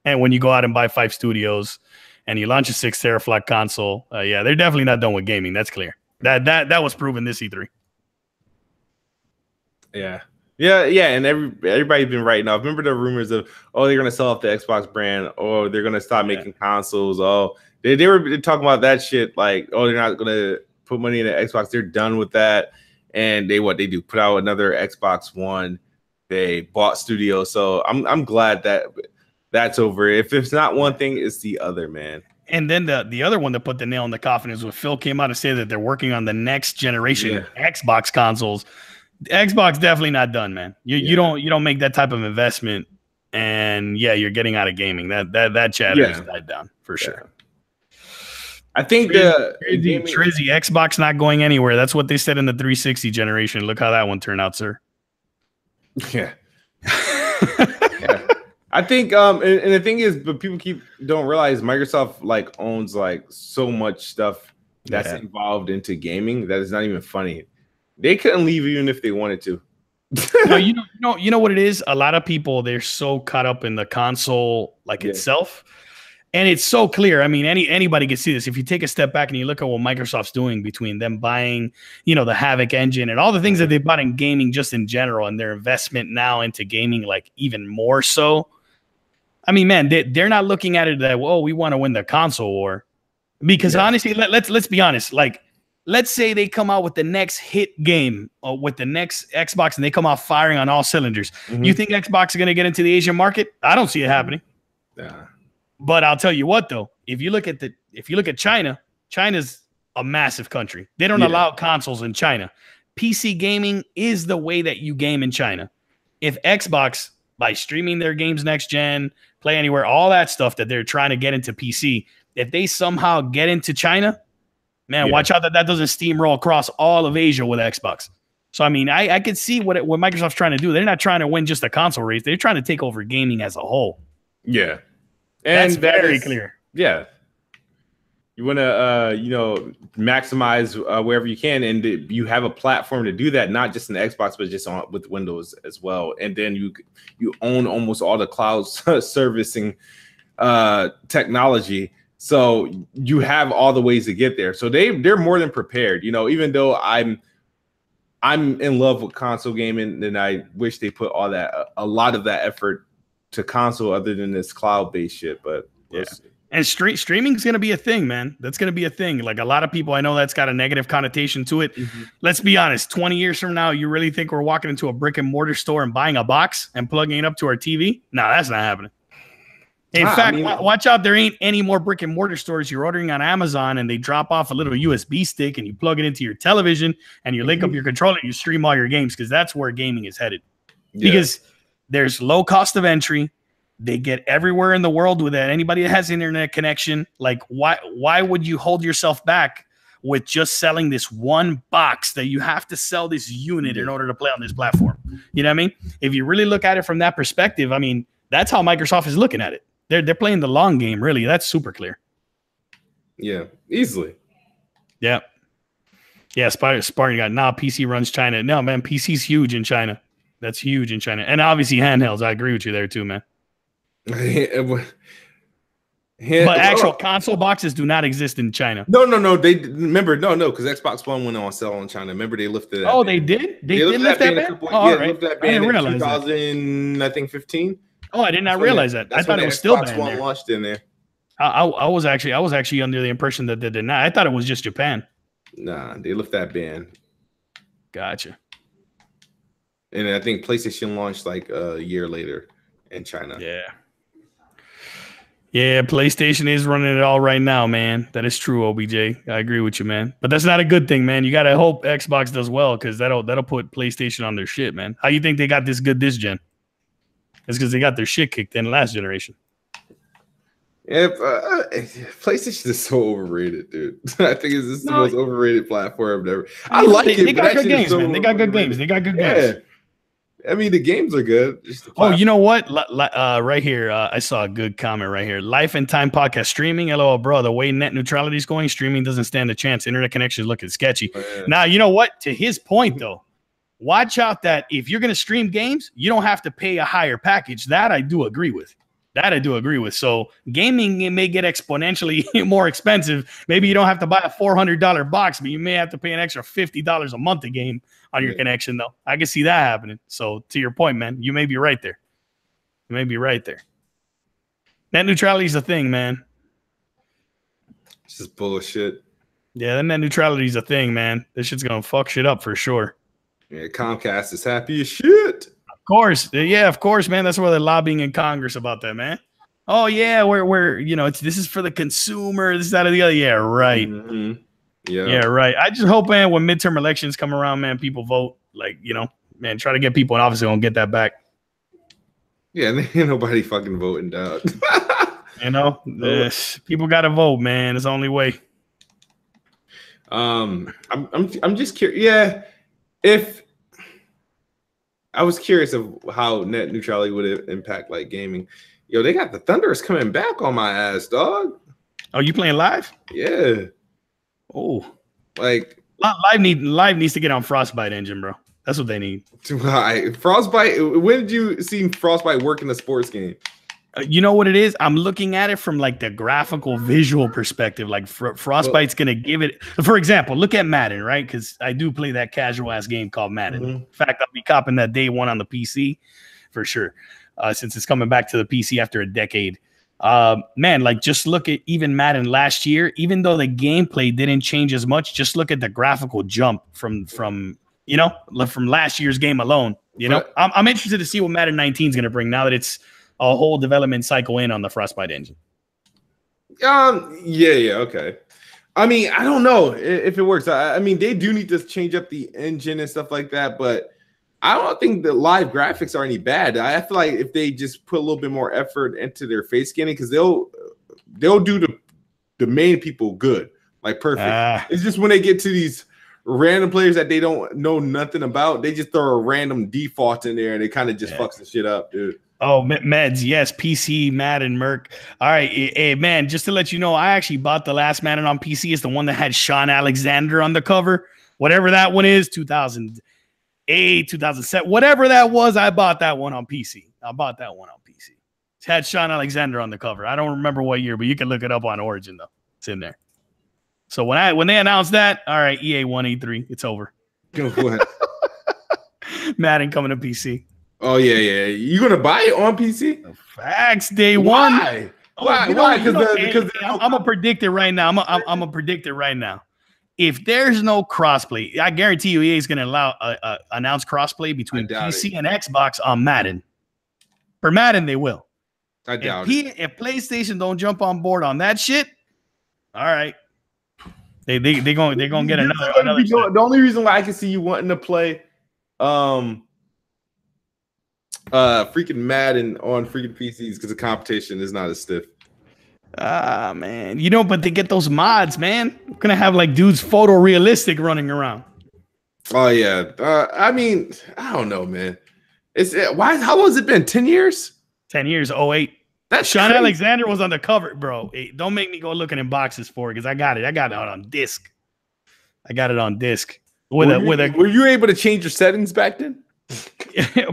And when you go out and buy 5 studios and you launch a 6 teraflop console, yeah, they're definitely not done with gaming. That's clear. That was proven this E3. Yeah. And everybody's been writing off. Remember the rumors of, oh, they're gonna sell off the Xbox brand, or they're gonna stop making consoles. Oh, they were talking about that shit, like, oh, they're not gonna put money in the Xbox. They're done with that. And they do put out another Xbox One. They bought studios, so I'm glad that that's over. If it's not one thing, it's the other, man. And then the other one that put the nail in the coffin is when Phil came out and said that they're working on the next generation Xbox consoles. Xbox definitely not done, man. You don't make that type of investment, and you're getting out of gaming. That chatter has died down for sure. I think Trizzy Xbox not going anywhere. That's what they said in the 360 generation. Look how that one turned out, sir. Yeah. I think and the thing is, but people don't realize Microsoft like owns like so much stuff that's involved into gaming that is not even funny. They couldn't leave even if they wanted to. No, you know what it is? A lot of people, they're so caught up in the console itself. And it's so clear. I mean, anybody can see this. If you take a step back and you look at what Microsoft's doing between them buying, the Havoc engine and all the things that they bought in gaming just in general, and their investment now into gaming, like even more so. I mean, man, they're not looking at it that, well, we want to win the console war. Because honestly, let's be honest. Like, let's say they come out with the next hit game or with the next Xbox and they come out firing on all cylinders. Mm-hmm. You think Xbox is going to get into the Asian market? I don't see it happening. Yeah. But I'll tell you what, though, if you look at China, China's a massive country. They don't allow consoles in China. PC gaming is the way that you game in China. If Xbox, by streaming their games next gen, Play Anywhere, all that stuff that they're trying to get into PC, if they somehow get into China, man, watch out that doesn't steamroll across all of Asia with Xbox. So, I mean, I could see what Microsoft's trying to do. They're not trying to win just a console race. They're trying to take over gaming as a whole. Yeah. And that's very clear. Yeah. You want to, maximize wherever you can. And you have a platform to do that, not just in the Xbox, but just with Windows as well. And then you own almost all the cloud servicing technology. So you have all the ways to get there. So they're more than prepared. Even though I'm in love with console gaming, and I wish they put a lot of that effort to console other than this cloud-based shit. But and streaming is going to be a thing, man. That's going to be a thing. Like, a lot of people, I know that's got a negative connotation to it. Mm-hmm. Let's be honest. 20 years from now, you really think we're walking into a brick and mortar store and buying a box and plugging it up to our TV? No, that's not happening. In fact, watch out. There ain't any more brick and mortar stores. You're ordering on Amazon and they drop off a little USB stick and you plug it into your television and you link up your controller and you stream all your games, because that's where gaming is headed. Yeah. Because there's low cost of entry. They get everywhere in the world with that. Anybody that has internet connection, like, why would you hold yourself back with just selling this one box that you have to sell this unit in order to play on this platform? You know what I mean? If you really look at it from that perspective, I mean, that's how Microsoft is looking at it. They're playing the long game, really. That's super clear. Yeah, easily. Yeah. Yeah, Spartan got, PC runs China. No, man, PC's huge in China. That's huge in China. And obviously handhelds. I agree with you there too, man. But actual console boxes do not exist in China. No. They remember, because Xbox One went on sale in China. Remember, they lifted that. Oh, they did? They did lift that ban? Lifted that ban in 2015. Oh, I did not realize that. I thought it was still Xbox One launched in there. I was actually under the impression that they did not. I thought it was just Japan. Nah, they lifted that ban. Gotcha. And I think PlayStation launched like a year later in China. Yeah, PlayStation is running it all right now, man. That is true, OBJ. I agree with you, man. But that's not a good thing, man. You got to hope Xbox does well, because that'll put PlayStation on their shit, man. How you think they got this good this gen? It's because they got their shit kicked in last generation. Yeah, PlayStation is so overrated, dude. I think it's the most overrated platform ever. I like it. They got good games, man. They got good games. I mean, the games are good. Oh, you know what? Right here, I saw a good comment right here. Life and Time podcast streaming. LOL, bro. The way net neutrality is going, streaming doesn't stand a chance. Internet connection is looking sketchy. Now, you know what? To his point, though, watch out that if you're going to stream games, you don't have to pay a higher package. That I do agree with. So gaming, it may get exponentially more expensive. Maybe you don't have to buy a $400 box, but you may have to pay an extra $50 a month a game on your connection, though. I can see that happening. So to your point, man, you may be right there. Net neutrality is a thing, man. It's just bullshit. Yeah, that net neutrality is a thing, man. This shit's going to fuck shit up for sure. Yeah, Comcast is happy as shit. Of course, man. That's why they're lobbying in Congress about that, man. Oh yeah, we're this is for the consumer, this, that, or the other. Yeah, right. Mm-hmm. Yeah, right. I just hope, man, when midterm elections come around, man, people vote. Like, man, try to get people in office who don't get that back. Yeah, and ain't nobody fucking voting, dog. People gotta vote, man. It's the only way. I'm just curious. Yeah, if I was curious of how net neutrality would impact like gaming. Yo, they got the Thunderers coming back on my ass, dog. Oh, you playing live? Yeah. Oh, like live needs to get on Frostbite engine, bro. That's what they need. Frostbite. When did you see Frostbite work in a sports game? You know what it is? I'm looking at it from like the graphical visual perspective. Like Frostbite's going to give it. For example, look at Madden, right? Because I do play that casual ass game called Madden. Mm-hmm. In fact, I'll be copping that day one on the PC for sure. Since it's coming back to the PC after a decade. Man, like just look at even Madden last year, even though the gameplay didn't change as much, just look at the graphical jump from last year's game alone. I'm interested to see what Madden 19 is going to bring now that it's a whole development cycle in on the Frostbite engine. Yeah, okay. I mean, I don't know if it works. I mean, they do need to change up the engine and stuff like that, but I don't think the live graphics are any bad. I feel like if they just put a little bit more effort into their face scanning, because they'll do the main people good, like perfect. It's just when they get to these random players that they don't know nothing about, they just throw a random default in there and it kind of just fucks the shit up, dude. Oh, Meds, yes, PC, Madden, Merc. All right, hey, man, just to let you know, I actually bought the last Madden on PC. It's the one that had Sean Alexander on the cover. Whatever that one is, 2008, 2007, whatever that was, I bought that one on PC. It had Sean Alexander on the cover. I don't remember what year, but you can look it up on Origin, though. It's in there. So when they announced that, all right, EA 1, E3, it's over. Madden coming to PC. Oh yeah. You gonna buy it on PC? Facts, day one. Why? Because I'm gonna predict it right now. I'm gonna predict it right now. If there's no crossplay, I guarantee you EA is gonna announce crossplay between PC and Xbox on Madden. For Madden, they will. I doubt it. If PlayStation don't jump on board on that shit, all right. They're gonna get another. The only reason why I can see you wanting to play freaking Madden on freaking PCs because the competition is not as stiff. Man, but they get those mods, man. We're gonna have like dudes photorealistic running around. Oh yeah. I mean, I don't know, man. How long has it been? 10 years? 10 years, 08. That's Sean crazy. Alexander was on the cover, bro. Hey, don't make me go looking in boxes for it because I got it. I got it on disc. Were you able to change your settings back then?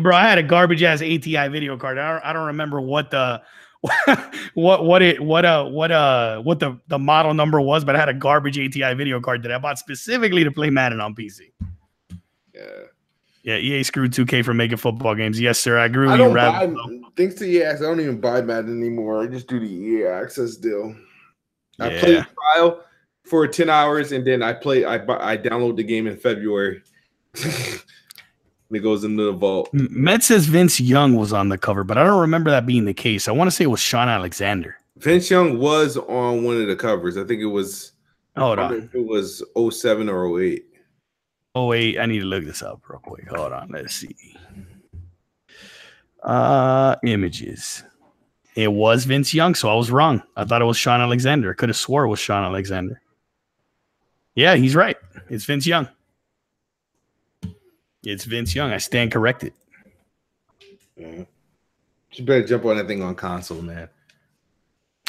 Bro, I had a garbage ass ATI video card. I don't remember what the what the model number was, but I had a garbage ATI video card that I bought specifically to play Madden on PC. Yeah, EA screwed 2K for making football games. Yes, sir. I agree with you. Thanks to EA Access, I don't even buy Madden anymore. I just do the EA Access deal. I play the trial for 10 hours, and then I download the game in February. It goes into the vault. Med says Vince Young was on the cover, but I don't remember that being the case. I want to say it was Sean Alexander. Vince Young was on one of the covers. I think it was. Hold on. It was 07 or 08. 08. I need to look this up real quick. Hold on. Let's see. Images. It was Vince Young, so I was wrong. I thought it was Sean Alexander. I could have swore it was Sean Alexander. Yeah, he's right. It's Vince Young. I stand corrected. Yeah. You better jump on that thing on console, man.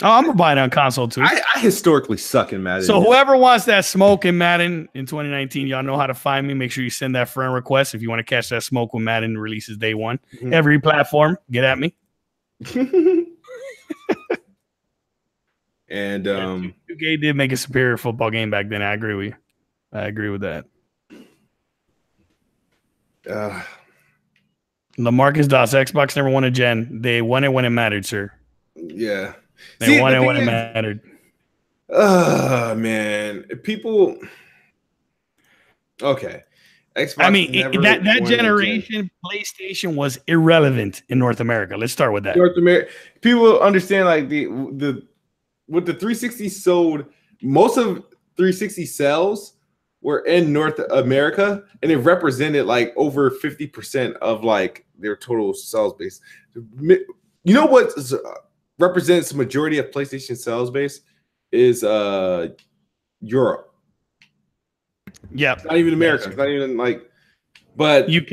Oh, I'm gonna buy it on console too. I historically suck in Madden. So whoever wants that smoke in Madden in 2019, y'all know how to find me. Make sure you send that friend request if you want to catch that smoke when Madden releases day one. Mm-hmm. Every platform, get at me. And 2K did make a superior football game back then. I agree with you. I agree with that. LaMarcus Doss, Xbox never won a gen. They won it when it mattered, sir. Yeah. They won it when it mattered. Man. People. Okay. Xbox I mean, that generation, PlayStation was irrelevant in North America. Let's start with that. North America. People understand like the with the 360 sold, most of 360 sales were in North America, and it represented like over 50% of like their total sales base. You know what represents the majority of PlayStation sales base is Europe. Yeah, it's not even America. It's not even like, but UK,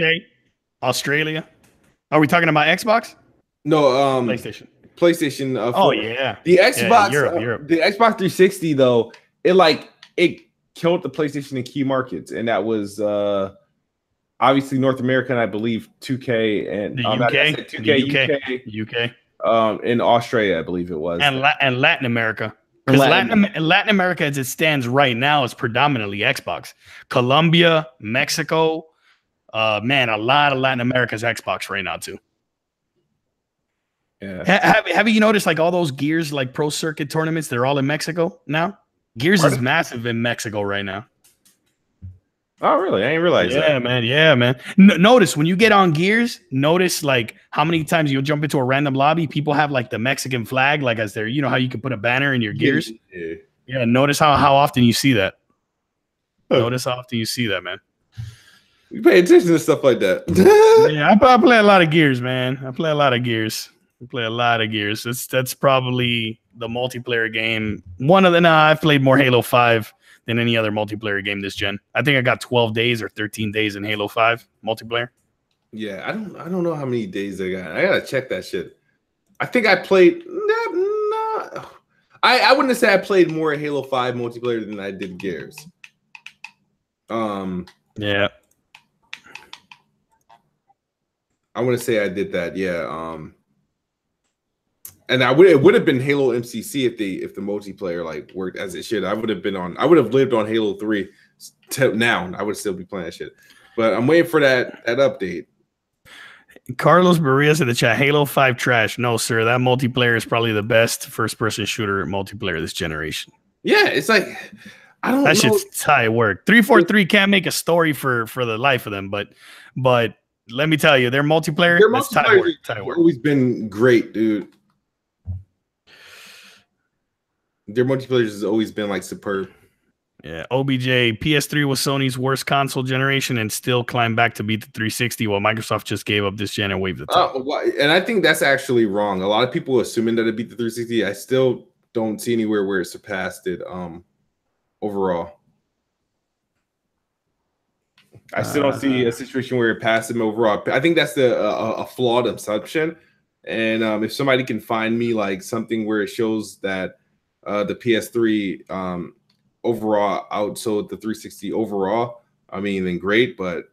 Australia. Are we talking about Xbox? No, PlayStation. Yeah, the Xbox, Europe. The Xbox 360 though, it killed the PlayStation in key markets, and that was obviously North America, and I believe 2K and the UK, in Australia, I believe it was, and Latin America. Because Latin America, as it stands right now, is predominantly Xbox. Colombia, Mexico, man, a lot of Latin America's Xbox right now too. Yeah. Have you noticed like all those Gears like Pro Circuit tournaments? They're all in Mexico now. Gears is massive in Mexico right now. Oh, really? I didn't realize that. Yeah, man. Notice when you get on Gears, notice like how many times you'll jump into a random lobby, people have like the Mexican flag, like as their, you know how you can put a banner in your Gears? Yeah, notice how often you see that. Notice how often you see that, man. You pay attention to stuff like that. Yeah, I play a lot of Gears, man. I play a lot of Gears. That's probably the multiplayer game. I've played more Halo 5 than any other multiplayer game this gen. I think I got 12 days or 13 days in Halo 5 multiplayer. Yeah, I don't know how many days I got. I gotta check that shit. I think I played. I wouldn't say I played more Halo 5 multiplayer than I did Gears. Yeah. I want to say I did that. Yeah. And it would have been Halo MCC if the multiplayer like worked as it should. I would have lived on Halo 3 till now. I would still be playing that shit. But I'm waiting for that update. Carlos Barrios in the chat, Halo 5 trash. No, sir. That multiplayer is probably the best first-person shooter multiplayer this generation. Yeah, it's like I don't know. That shit's tight work. 343 can't make a story for the life of them, but let me tell you, their multiplayer has always been great, dude. Their multiplayer has always been like superb. Yeah, OBJ, PS3 was Sony's worst console generation and still climbed back to beat the 360 while Microsoft just gave up this gen and waved the top. And I think that's actually wrong. A lot of people assuming that it beat the 360. I still don't see anywhere where it surpassed it overall. I still don't see a situation where it passed him overall. I think that's a flawed assumption. And if somebody can find me like something where it shows that the PS3 overall outsold the 360 overall, I mean, then great. But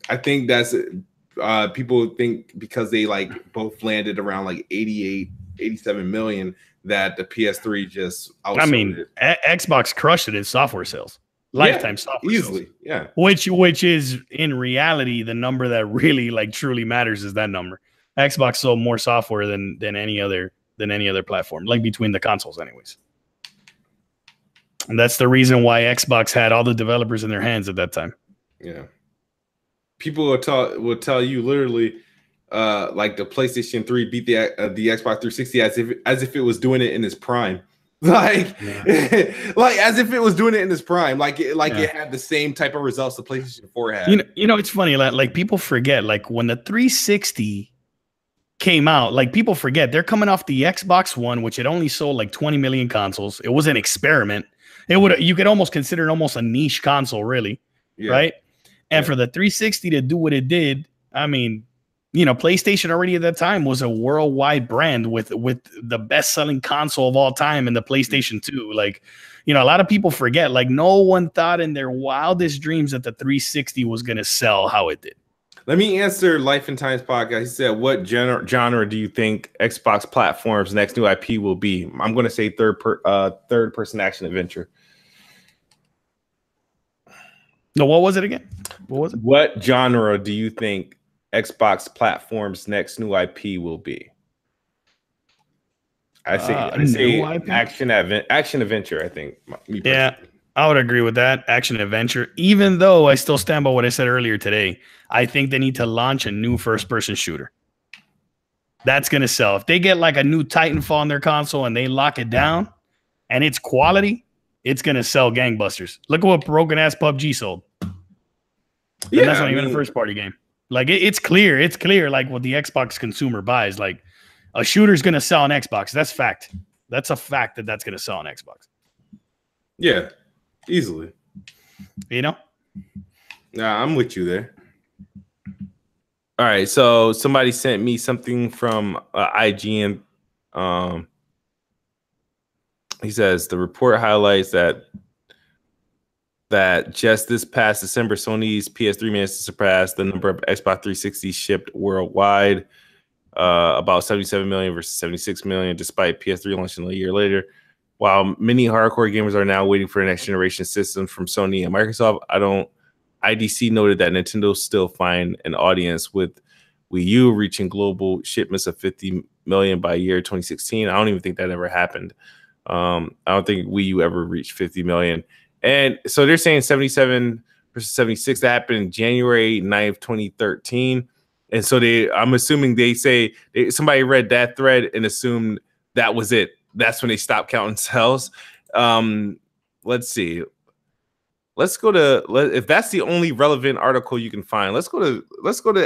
I think that's people think because they like both landed around like 88, 87 million that the PS3 just outsold. I mean, Xbox crushed it in software sales. Lifetime software easily sales. Yeah, which is in reality the number that really like truly matters is that number. Xbox sold more software than any other platform, like between the consoles anyways. And that's the reason why Xbox had all the developers in their hands at that time. Yeah, people will tell you literally like the PlayStation 3 beat the Xbox 360 as if it was doing it in its prime. Like as if it was doing it in its prime, it had the same type of results the PlayStation 4 had. You know, it's funny, like people forget, like when the 360 came out, like people forget they're coming off the Xbox One, which had only sold like 20 million consoles. It was an experiment. You could almost consider it almost a niche console, really, right? And for the 360 to do what it did, I mean, PlayStation already at that time was a worldwide brand with the best selling console of all time in the PlayStation 2. Like, a lot of people forget, like, no one thought in their wildest dreams that the 360 was going to sell how it did. Let me answer Life and Times podcast. He said, what genre do you think Xbox platform's next new IP will be? I'm going to say third person action adventure. No, what was it again? What was it? What genre do you think Xbox platform's next new IP will be? I say action adventure. I think. Yeah, I would agree with that. Action adventure. Even though I still stand by what I said earlier today, I think they need to launch a new first-person shooter. That's gonna sell. If they get like a new Titanfall on their console and they lock it down, and it's quality, it's gonna sell gangbusters. Look at what broken-ass PUBG sold. Yeah, and that's not even a first-party game. Like it's clear. It's clear. Like what the Xbox consumer buys. Like a shooter's gonna sell on Xbox. That's fact. That's a fact that's gonna sell on Xbox. Yeah, easily. Nah, I'm with you there. All right, so somebody sent me something from IGN. He says the report highlights that just this past December, Sony's PS3 managed to surpass the number of Xbox 360 shipped worldwide, about 77 million versus 76 million, despite PS3 launching a year later. While many hardcore gamers are now waiting for a next generation system from Sony and Microsoft, IDC noted that Nintendo still find an audience, with Wii U reaching global shipments of 50 million by year 2016. I don't even think that ever happened. I don't think Wii U ever reached 50 million. And so they're saying 77 versus 76. That happened in January 9th, 2013. And so I'm assuming somebody read that thread and assumed that was it. That's when they stopped counting sales. Let's see. Let's go to, if that's the only relevant article you can find, let's go to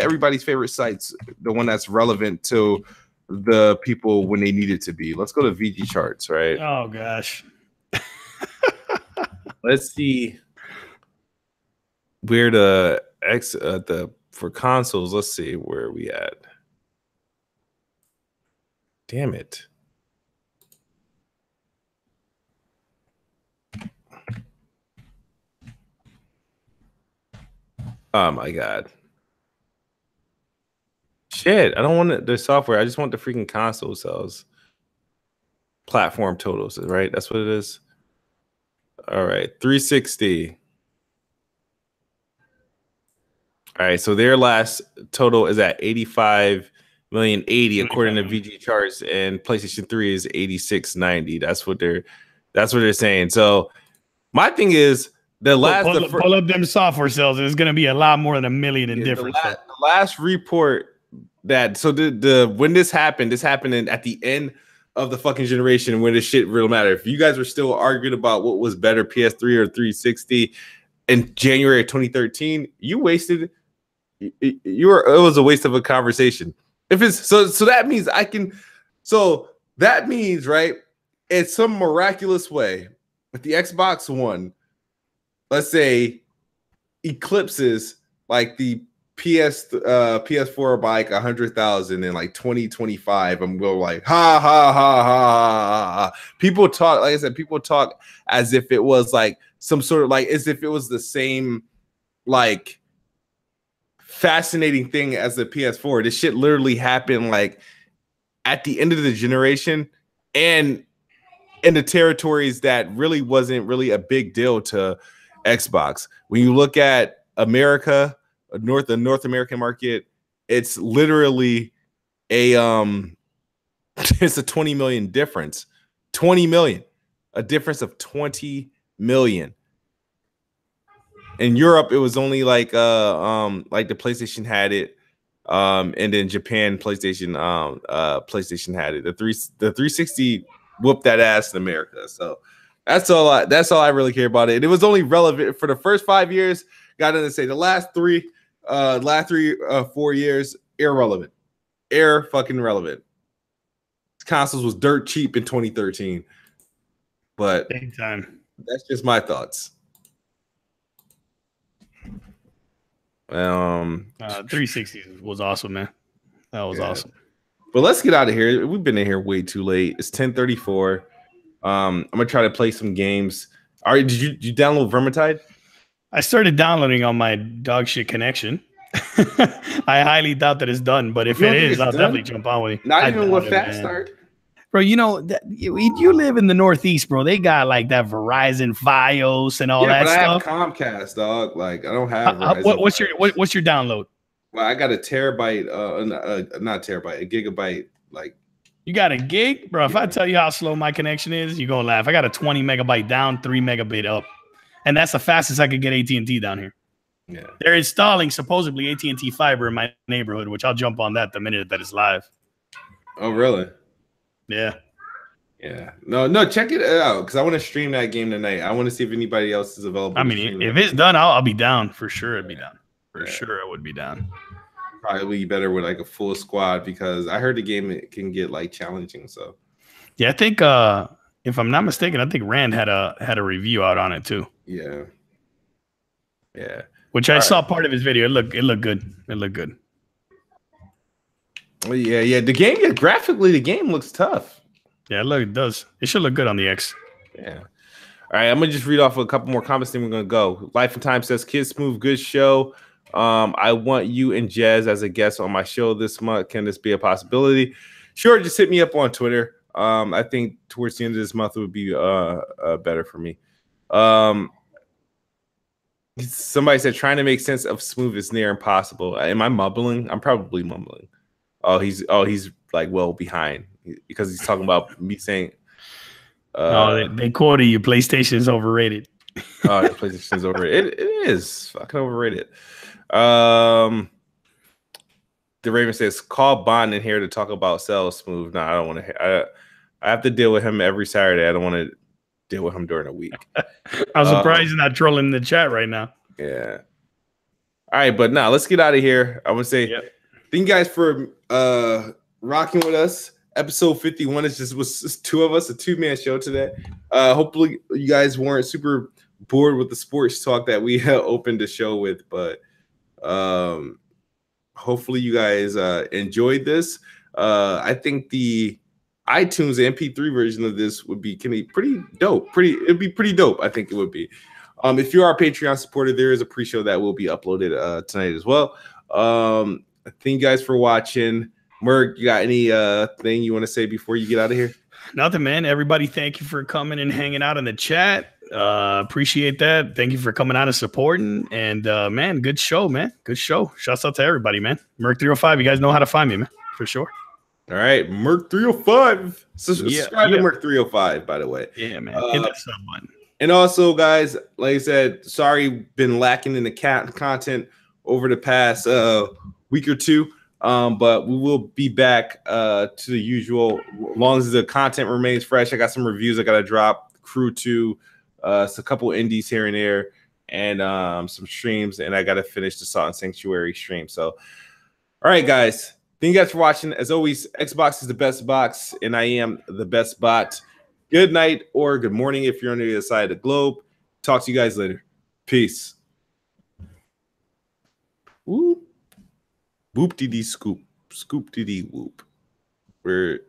everybody's favorite sites, the one that's relevant to the people when they need it to be. Let's go to VG Charts, right? Oh gosh. Let's see where for consoles. Let's see where are we at. Damn it. Oh my God. Shit, I don't want the software. I just want the freaking console sales. Platform totals, right? That's what it is. All right, 360. All right, so their last total is at 85,000,080 according to VG Charts, and PlayStation 3 is 8690. That's what they're saying. So my thing is pull up them software sales. There's going to be a lot more than 1 million in difference. The last report that when this happened at the end of the fucking generation when this shit real matter. If you guys were still arguing about what was better, PS3 or 360 in January of 2013, it was a waste of a conversation. If it's so that means right, in some miraculous way, if the Xbox One, let's say, eclipses like the PS4 by like 100,000 in like 2025, I'm going like ha ha ha ha ha. People talk, like I said, as if it was like some sort of like as if it was the same like fascinating thing as the PS4. This shit literally happened like at the end of the generation and in the territories that really wasn't really a big deal to Xbox. When you look at America, the North American market, it's literally it's a 20 million difference. 20 million, a difference of 20 million. In Europe, it was only like the PlayStation had it, and then Japan PlayStation had it. The 360 whooped that ass in America. So that's all I really care about it. And it was only relevant for the first 5 years. Got to say the last 4 years, irrelevant. Fucking relevant. Consoles was dirt cheap in 2013. But big time. That's just my thoughts. 360 was awesome, man. That was awesome. But let's get out of here. We've been in here way too late. It's 10:34. I'm gonna try to play some games. All right, did you download Vermintide? I started downloading on my dog shit connection. I highly doubt that it's done, but if it is, I'll definitely jump on with you. Not even with Fast Start. Bro, you know, you live in the Northeast, bro. They got like that Verizon Fios and all that stuff. I have Comcast, dog. Like I don't have Verizon. What's your download? Well, I got a terabyte, not terabyte, a gigabyte. Like you got a gig, bro. If I tell you how slow my connection is, you're gonna laugh. I got a 20 megabyte down, 3 megabit up, and that's the fastest I could get AT&T down here. Yeah, they're installing supposedly AT&T fiber in my neighborhood, which I'll jump on that the minute that it's live. Oh, really? Yeah. Yeah. No, check it out because I want to stream that game tonight. I want to see if anybody else is available. I mean, if it's done, I'll be down for sure. I'd be down for sure. I would be down. Probably better with like a full squad because I heard the game can get like challenging. So yeah, I think if I'm not mistaken, I think Rand had a review out on it too. Yeah. Yeah. Which I saw part of his video. It looked good. It looked good. Well, yeah. The game, graphically, the game looks tough. Yeah, it does. It should look good on the X. Yeah. All right, I'm gonna just read off a couple more comments, then we're gonna go. Life and Time says, "Kid Smooth, good show. I want you and Jez as a guest on my show this month. Can this be a possibility?" Sure, just hit me up on Twitter. I think towards the end of this month it would be better for me. Somebody said trying to make sense of Smooth is near impossible. Am I mumbling? I'm probably mumbling. Oh, he's like well behind because he's talking about me saying. They quoted you. PlayStation is overrated. Oh, PlayStation is overrated. It is fucking overrated. The Raven says, "Call Bond in here to talk about Cell Smooth." No, I don't want to. I have to deal with him every Saturday. I don't want to deal with him during the week. I'm surprised you're not trolling in the chat right now. Yeah. All right, but now let's get out of here. I want to say thank you guys for rocking with us. Episode 51 was just two of us, a two-man show today. Hopefully you guys weren't super bored with the sports talk that we opened the show with, but hopefully you guys enjoyed this. I think the iTunes MP3 version of this would be pretty dope. It'd be pretty dope. I think it would be. If you are a Patreon supporter, there is a pre-show that will be uploaded tonight as well. Thank you guys for watching. Merc, you got any thing you want to say before you get out of here? Nothing, man. Everybody, thank you for coming and hanging out in the chat. Appreciate that. Thank you for coming out and supporting. And man, good show, man. Good show. Shouts out to everybody, man. Merc 305. You guys know how to find me, man, for sure. All right, Merc 305. Subscribe to Merc 305, by the way. Yeah, man. Hit that sub button. And also, guys, like I said, sorry, been lacking in the content over the past week or two. But we will be back to the usual as long as the content remains fresh. I got some reviews I got to drop. Crew 2, a couple indies here and there, and some streams. And I got to finish the Salt and Sanctuary stream. So, all right, guys. Thank you guys for watching. As always, Xbox is the best box, and I am the best bot. Good night or good morning if you're on the other side of the globe. Talk to you guys later. Peace. Woo. Whoop-de-dee scoop. Scoop-de-dee whoop. We're